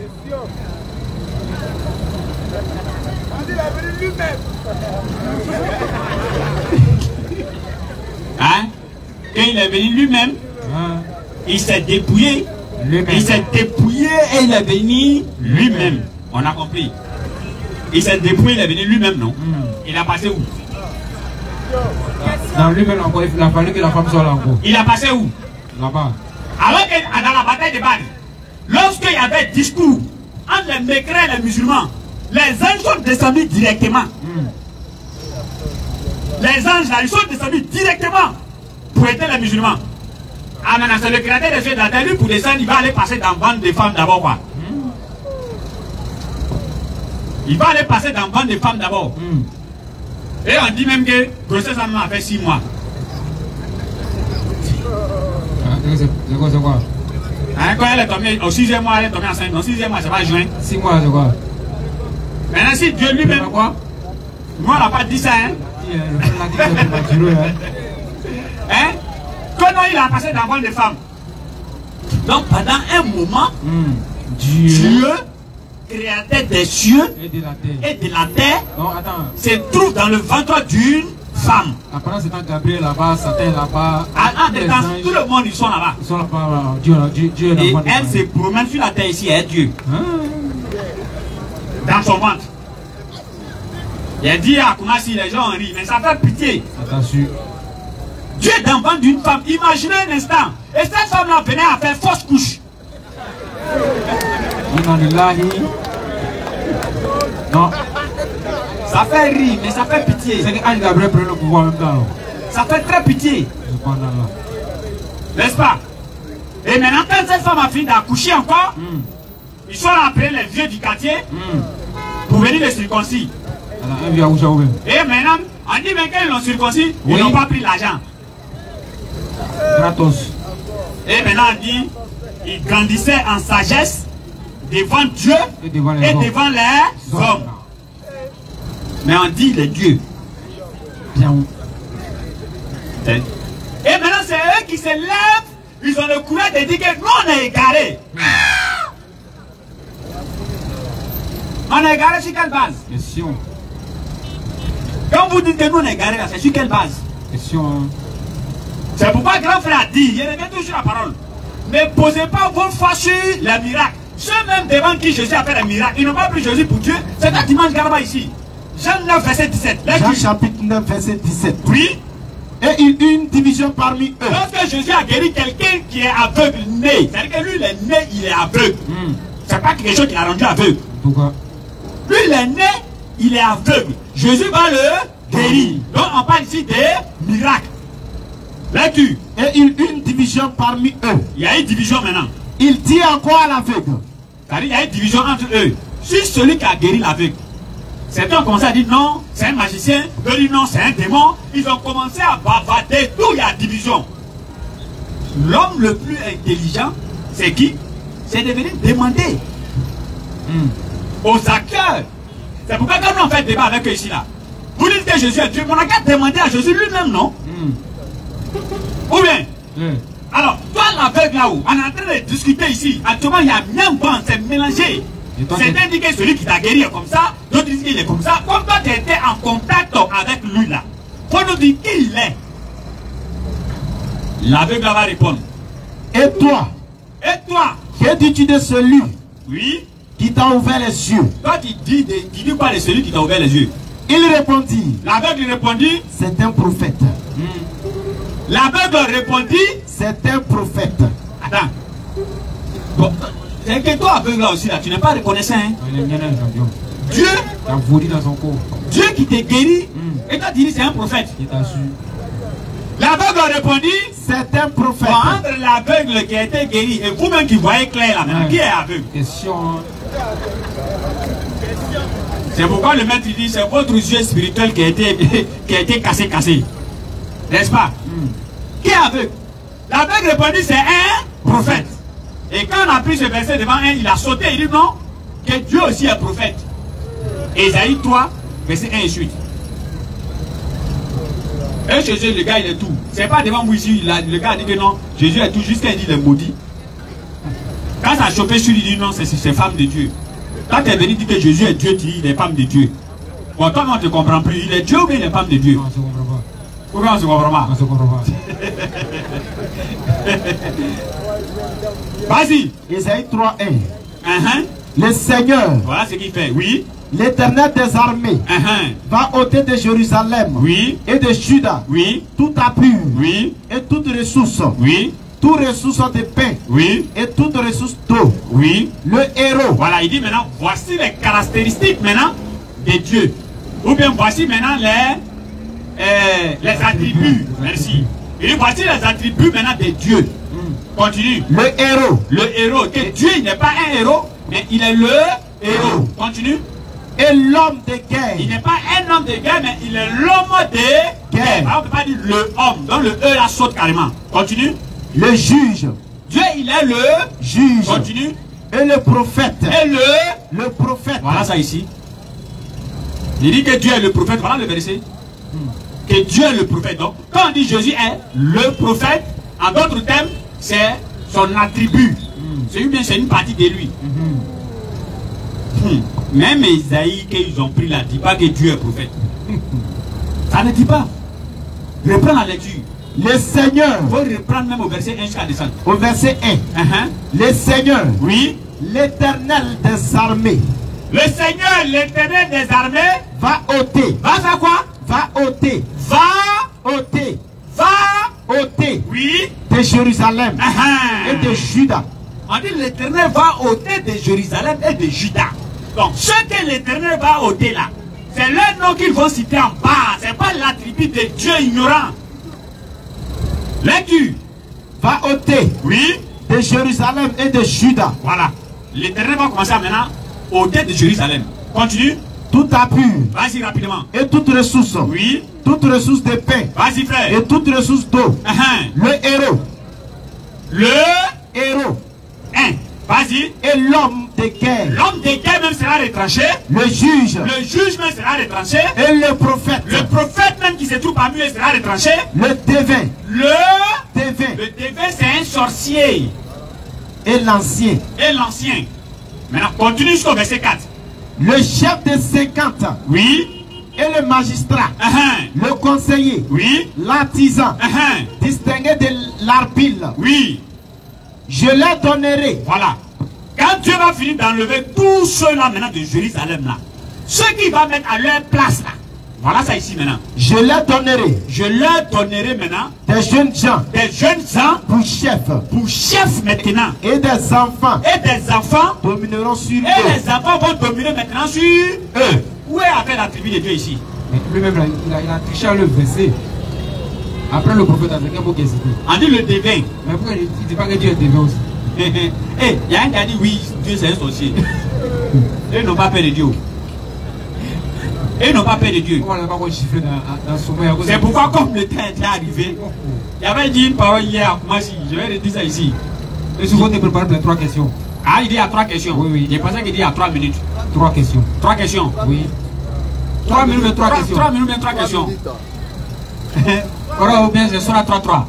Il a venu lui-même. Hein? Quand il est venu lui-même, il s'est dépouillé. Il s'est dépouillé et il est venu lui-même. On a compris. Il s'est dépouillé, il est venu lui-même, non? Il a passé où? Dans lui-même encore, il a fallu que la femme soit là encore. Il a passé où? Là-bas. Alors que dans la bataille de Badr, lorsqu'il y avait discours entre les mécréants et les musulmans, les anges sont descendus directement. Les anges là, ils sont descendus directement pour aider les musulmans. Ah non, c'est le créateur des cieux de la terre, lui pour descendre, il va aller passer dans bande de femmes d'abord quoi. Il va aller passer dans bande de femmes d'abord. Et on dit même que grossesse a fait 6 mois. C'est quoi? Hein, quand elle est tombée au 6e mois, elle est tombée enceinte. Au 6e mois, ça va juin. 6 mois, c'est quoi? Maintenant, si Dieu lui-même quoi? Moi, on n'a pas dit ça, hein? Hein? Comment il a passé dans bande de femmes? Donc pendant un moment, Dieu, créateur des cieux et de la terre, se trouve dans le ventre d'une femme. Pendant ce temps, Gabriel là-bas, Satan là-bas. Tout le monde, ils sont là-bas. Ils sont là-bas. Dieu et elle se promène sur la terre ici, elle est Dieu. Dans son ventre. Il a dit à Koumassi, les gens rient, mais ça fait pitié. Attention. Dieu est dans le ventre d'une femme. Imaginez un instant. Et cette femme-là venait à faire fausse couche. Non. Ça fait rire, mais ça fait pitié. C'est qu'Anne Gabriel prend le pouvoir en même temps. Ça fait très pitié. N'est-ce pas? Et maintenant, quand cette femme a fini d'accoucher encore, ils sont là après les vieux du quartier pour venir les circoncis. Et maintenant, on dit même qu'ils l'ont circoncis, ils n'ont pas pris l'argent. Gratos. Et maintenant, on dit, ils grandissaient en sagesse devant Dieu et devant les hommes. Mais on dit les dieux. Et maintenant, c'est eux qui se lèvent, ils ont le courage de dire que nous, on est égarés. On est égarés sur quelle base? Question. Quand vous dites que nous, on est égarés, c'est sur quelle base? Question. C'est pourquoi grand frère a dit, il revient toujours sur la parole. Ne posez pas vos foi sur les miracles. Ceux même devant qui Jésus a fait les miracles, ils n'ont pas pris Jésus pour Dieu. C'est un dimanche garba ici. Jean 9, verset 17. Jean chapitre 9, verset 17. Oui. Et une division parmi eux. Lorsque Jésus a guéri quelqu'un qui est aveugle, né, c'est-à-dire que lui, il est né, il est aveugle. C'est pas quelque chose qui l'a rendu aveugle. Pourquoi? Lui, il est né, il est aveugle. Jésus va le guérir. Donc, on parle ici des miracles. Lecture. Et une division parmi eux. Il y a une division maintenant. Il dit encore à l'aveugle. C'est-à-dire, il y a une division entre eux. Si celui qui a guéri l'aveugle, certains ont commencé à dire non, c'est un magicien, d'autres disent non, c'est un démon. Ils ont commencé à bavarder, d'où il y a division. L'homme le plus intelligent, c'est qui? C'est de venir demander aux acteurs. C'est pourquoi quand nous on fait débat avec eux ici là, vous dites que Jésus est Dieu, mais on a qu'à demander à Jésus lui-même, non? Ou bien? Alors, toi l'aveugle là-haut, on est en train de discuter ici. Actuellement, il y a bien bon, c'est mélangé. Certains disent que celui qui t'a guéri est comme ça, d'autres disent qu'il est comme ça. Comme toi, tu étais en contact avec lui là, faut nous dire qui il est. L'aveugle va répondre. Et toi? Que dis-tu de celui qui t'a ouvert les yeux? Toi, tu dis quoi de celui qui t'a ouvert les yeux? Il répondit. L'aveugle répondit. C'est un prophète. L'aveugle répondit. C'est un prophète. Attends. Bon, c'est que toi, aveugle là aussi, là, tu n'es pas reconnaissant. Hein? Dieu. Dans son corps. Dieu qui t'a guéri. Et toi, tu dis c'est un prophète. L'aveugle répondit. C'est un prophète. Bon, entre l'aveugle qui a été guéri et vous-même qui voyez clair là maintenant, qui est aveugle? Question. C'est pourquoi le maître dit c'est votre yeux spirituel qui a été cassé. N'est-ce pas? Qui est aveugle? L'aveugle répondit c'est un prophète. Et quand on a pris ce verset devant un, il a sauté, il dit non, que Dieu aussi est prophète. Ésaïe 3, verset 1 et suite. Et Jésus, le gars, il est tout. C'est pas devant vous ici, le gars a dit que non, Jésus est tout, jusqu'à il dit il est maudit. Quand ça a chopé sur lui, il dit non, c'est femme de Dieu. Quand tu es venu dire que Jésus est Dieu, tu dis il est femme de Dieu. Bon, toi, on ne te comprend plus. Il est Dieu ou bien il est femme de Dieu? Non, on ne se comprend pas. Pourquoi on ne se comprend pas? On ne se comprend pas. Vas-y. Ésaïe 3:1. Le Seigneur. Voilà ce qu'il fait. Oui. L'Éternel des armées va ôter de Jérusalem et de Juda tout appui et toute ressource. Toute ressource de pain et toute ressource d'eau. Le héros. Voilà, il dit maintenant, voici les caractéristiques maintenant de Dieu. Ou bien voici maintenant les attributs. Merci. Il dit voici les attributs maintenant de Dieu. Continue. Le héros. Le héros. Que Dieu n'est pas un héros, mais il est le héros. Continue. Et l'homme de guerre. Il n'est pas un homme de guerre, mais il est l'homme de guerre. On ne peut pas dire le homme. Donc le E là saute carrément. Continue. Le juge. Dieu, il est le juge. Continue. Et le prophète. Et le prophète. Voilà ça ici. Il dit que Dieu est le prophète. Voilà le verset. Que Dieu est le prophète. Donc, quand on dit Jésus est le prophète, en d'autres termes, c'est son attribut. C'est une partie de lui. Même Isaïe, qu'ils ont pris là, ne dit pas que Dieu est prophète. Ça ne dit pas. Reprends la lecture. Le Seigneur. Il faut reprendre même au verset 1 jusqu'à descendre. Au verset 1. Le Seigneur. Oui. L'Éternel des armées. Le Seigneur, l'Éternel des armées. Va ôter. Va faire quoi? Va ôter. Va ôter. Va ôter. Oui. De Jérusalem. Et de Juda. On dit l'Éternel va ôter de Jérusalem et de Juda. Donc ce que l'Éternel va ôter là, c'est le nom qu'ils vont citer en bas. Ce n'est pas l'attribut de Dieu ignorant. Lecture. Va ôter. Oui. De Jérusalem et de Juda. Voilà. L'Éternel va commencer maintenant ôter de Jérusalem. Continue. Tout appui. Vas-y rapidement. Et toute ressource. Oui. Toute ressource de pain. Vas-y frère. Et toute ressource d'eau. Le héros. Le héros. Vas-y. Et l'homme de guerre. L'homme de guerre même sera retranché. Le juge. Le juge même sera retranché. Et le prophète. Le prophète même qui se trouve parmi eux sera retranché. Le devin. Le devin. Le devin c'est un sorcier. Et l'ancien. Et l'ancien. Maintenant continue jusqu'au verset 4. Le chef de 50. Oui. Et le magistrat. Le conseiller. Oui. L'artisan. Distingué de l'arpile. Oui. Je les donnerai. Voilà. Quand Dieu va finir d'enlever tous ceux-là maintenant de Jérusalem là, ceux qui va mettre à leur place là, voilà ça ici maintenant. Je leur donnerai. Je leur donnerai maintenant des jeunes gens. Des jeunes gens pour chef. Pour chef maintenant. Et des enfants. Et des enfants domineront sur eux. Et les enfants vont dominer maintenant sur eux. Où est après la tribu de Dieu ici? Lui-même il a triché à le verset. Après le prophète avec un mot qui est cité. On dit le devin. Mais pourquoi il ne dit pas que Dieu est devin aussi? Il y a un qui a dit oui, Dieu c'est un sorcier. Ils n'ont pas peur de Dieu. Ils n'ont pas peur de Dieu. C'est pourquoi comme le temps était arrivé, il y avait dit une parole hier à Koumassi. Je vais redire ça ici. Et souvent tu prépares pour les 3 questions. Ah, il dit il y a 3 questions. Oui, oui. J'ai pensé qu'il dit il y a 3 minutes. 3 questions. 3 questions. Oui. 3 minutes mais 3 questions. 3 minutes mais 3 questions. Ou bien je serai à 3-3.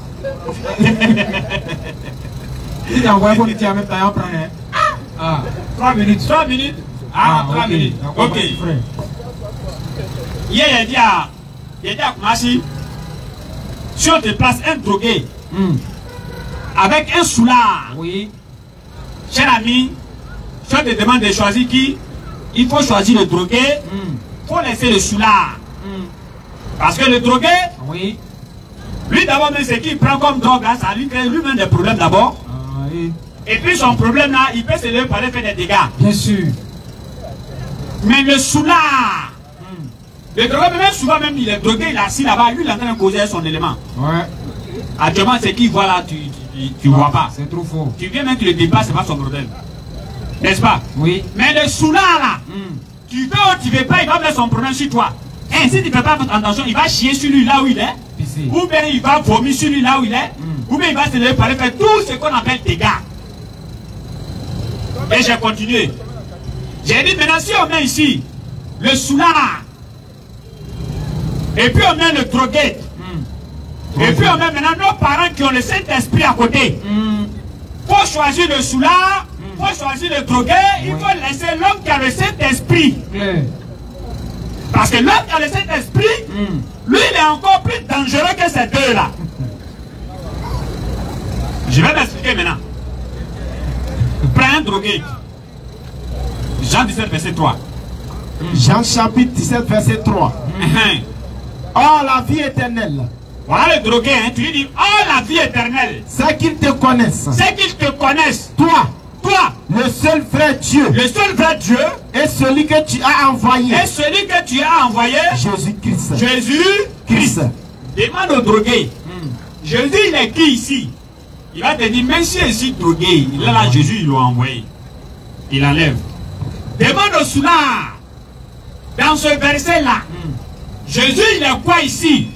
Si tu envoies pour dire en même temps, on prend. Ah, 3 minutes. 3 minutes. Ah, 3 minutes. Ok. Hier, il a dit à Koumassi, si on te place un drogué avec un soulard, oui. Cher ami, si on te demande de choisir qui, il faut choisir le drogué, il faut laisser le soulard. Parce que le drogué, oui. Lui d'abord, même ce qu'il prend comme drogue, là, ça lui crée lui-même des problèmes d'abord. Oui. Et puis son problème là, il peut se lever pour aller faire des dégâts. Bien sûr. Mais le soulard, le drogué, même souvent même il est drogué, il est assis là-bas, lui il est en train de causer son élément. Ouais. Actuellement, ce qu'il voit là, tu vois pas. C'est trop fort. Tu viens même, tu le dépasses, c'est pas son problème. N'est-ce pas? Oui. Mais le soulard là, tu veux ou tu veux pas, il va mettre son problème sur toi. Et si tu ne fais pas attention, il va chier sur lui là où il est. Pisser. Ou bien il va vomir sur lui là où il est. Ou bien il va se lever pour aller faire tout ce qu'on appelle dégâts. Et j'ai continué. J'ai dit maintenant si on met ici le soulard, et puis on met le drogué, et puis on met maintenant nos parents qui ont le Saint-Esprit à côté. Faut choisir le soulard, faut choisir le drogué, il faut laisser l'homme qui a le Saint-Esprit. Parce que l'homme qui a le Saint-Esprit, lui il est encore plus dangereux que ces deux-là. Je vais m'expliquer maintenant. Prends un drogué. Jean 17, verset 3. Jean chapitre 17, verset 3. Oh, la vie éternelle. Voilà le drogué, hein. Tu lui dis, oh, la vie éternelle. C'est qu'ils te connaissent. C'est qu'ils te connaissent. Toi. Toi. Le seul vrai Dieu. Le seul vrai Dieu. Et celui que tu as envoyé. Et celui que tu as envoyé. Jésus-Christ. Jésus-Christ. Demande au drogué. Jésus, il est qui ici? Il va te dire, même si il est ici drogué, il est là, Jésus, il l'a envoyé. Il enlève. Demande au soulard. Dans ce verset-là, Jésus, il est quoi ici?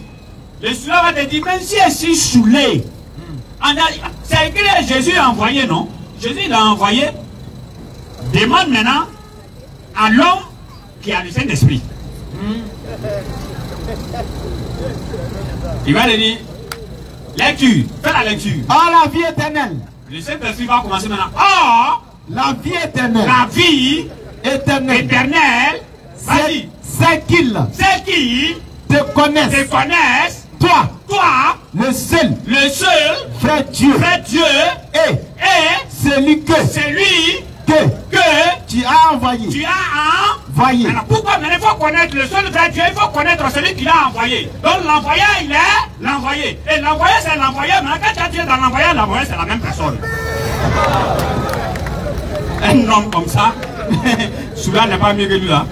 Le soulard va te dire, même si il est ici saoulé, c'est écrit, Jésus a envoyé, non? Jésus, il a envoyé. Demande maintenant à l'homme qui a le Saint-Esprit. Il va te dire, lecture, fais la lecture. Oh, la vie éternelle. Le Saint-Esprit va commencer maintenant. Or, la vie éternelle. La vie éternelle. C'est qui te connaissent. Toi, le seul vrai Dieu, et celui que tu as envoyé. Alors pourquoi maintenant il faut connaître le seul vrai Dieu, il faut connaître celui qui l'a envoyé. Donc l'envoyé, il est l'envoyé. Et l'envoyé, c'est l'envoyé. Maintenant quand tu as Dieu dans l'envoyé c'est la même personne. Un homme comme ça, celui-là n'est pas mieux que lui là.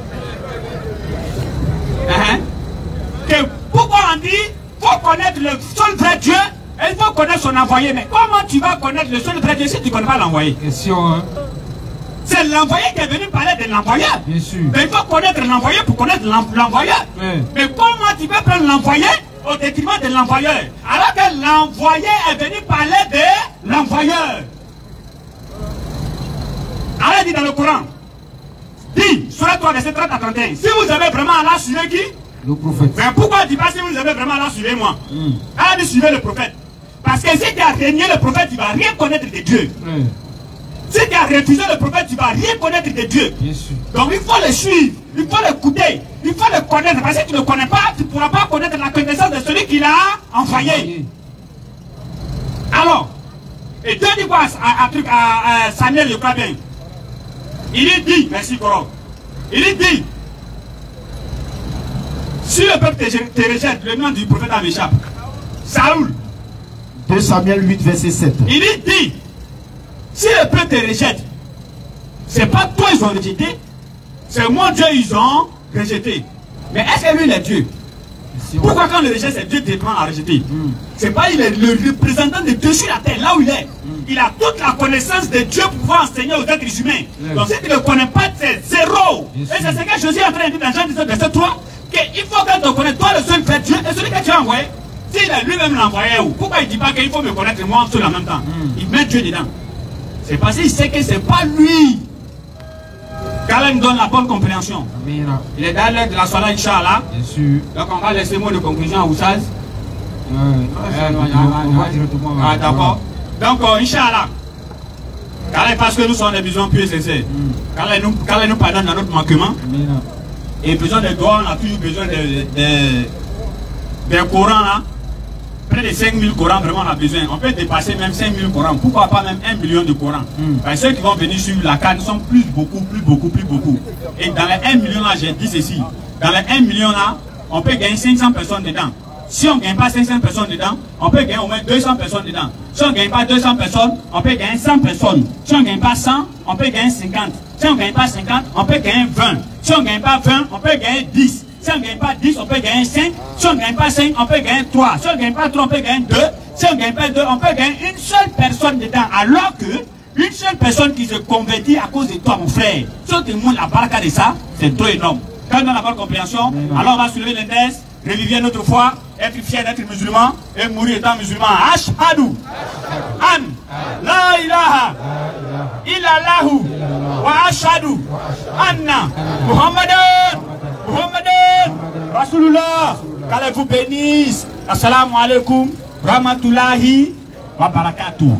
Pourquoi on dit il faut connaître le seul vrai Dieu et il faut connaître son envoyé. Mais comment tu vas connaître le seul vrai Dieu si tu ne connais pas l'envoyé? Question, hein? C'est l'envoyé qui est venu parler de l'envoyé. Bien sûr. Mais il faut connaître l'envoyé pour connaître l'envoyé. Ouais. Mais comment tu peux prendre l'envoyé au détriment de l'envoyeur alors que l'envoyé est venu parler de l'envoyeur? Allah dit dans le Coran, dit, sur 3, verset 30 à 31, si vous avez vraiment Allah, suivez qui? Le prophète. Mais pourquoi tu dis pas si vous avez vraiment Allah, suivez-moi? Allah dit suivez le prophète. Parce que si tu as régné le prophète, tu ne vas rien connaître de Dieu. Si tu as refusé le prophète, tu ne vas rien connaître de Dieu. Bien sûr. Donc il faut le suivre, il faut l'écouter, il faut le connaître. Parce que si tu ne le connais pas, tu ne pourras pas connaître la connaissance de celui qui l'a envoyé. Alors, et Dieu dit quoi à Samuel, je crois bien. Il dit, merci Coran, il dit, si le peuple te rejette, le nom du prophète m'échappe. Saoul. 2 Samuel 8, verset 7. Il dit, si le peuple te rejette, c'est pas toi ils ont rejeté, c'est moi Dieu ils ont rejeté. Mais est-ce que lui il est Dieu? Pourquoi quand on le rejette, c'est Dieu qui te prend à rejeter? C'est pas il est le représentant de Dieu sur la terre, là où il est. Il a toute la connaissance de Dieu pour pouvoir enseigner aux êtres humains. Donc si tu ne le connais pas, c'est zéro. Et c'est ce que Jésus est en train de dire dans Jean 17, verset 3, qu'il faut que tu connaisses toi le seul fait Dieu et celui que tu as envoyé. S'il a lui-même l'envoyé, pourquoi il ne dit pas qu'il faut me connaître moi seul en même temps? Il met Dieu dedans. C'est parce qu'il sait que ce n'est pas lui. Qu'Allah nous donne la bonne compréhension. Il est dans l'heure de la soirée, Inch'Allah. Bien sûr. Donc on va laisser le mot de conclusion à Oussaz. D'accord. Donc, Inch'Allah, parce que nous sommes des besoins plus sincères. Qu'Allah nous pardonne dans notre manquement. Et besoin de doigts, on a toujours besoin d'un Coran là. Près de 5000 Corans, vraiment on a besoin. On peut dépasser même 5000 Corans. Pourquoi pas même 1 million de Corans? Parce que ceux qui vont venir sur la carte sont beaucoup. Et dans les 1 million là, j'ai dit ceci. Dans les 1 million là, on peut gagner 500 personnes dedans. Si on ne gagne pas 500 personnes dedans, on peut gagner au moins 200 personnes dedans. Si on ne gagne pas 200 personnes, on peut gagner 100 personnes. Si on ne gagne pas 100, on peut gagner 50. Si on ne gagne pas 50, on peut gagner 20. Si on ne gagne pas 20, on peut gagner 10. Si on ne gagne pas 10, on peut gagner 5. Si on ne gagne pas 5, on peut gagner 3. Si on ne gagne pas 3, on peut gagner 2. Si on ne gagne pas 2, on peut gagner une seule personne dedans. Alors que une seule personne qui se convertit à cause de toi, mon frère, si on te montre la baraka de ça, c'est trop énorme. Quand on a la bonne compréhension, alors on va soulever l'index, revivier notre foi, être fier d'être musulman et mourir étant musulman. Ashhadu an la ilaha illallahu wa ashhadu anna Muhammadan Rasulullah. Qu'Allah vous bénisse. Assalamu alaikum rahmatullahi wa barakatuh.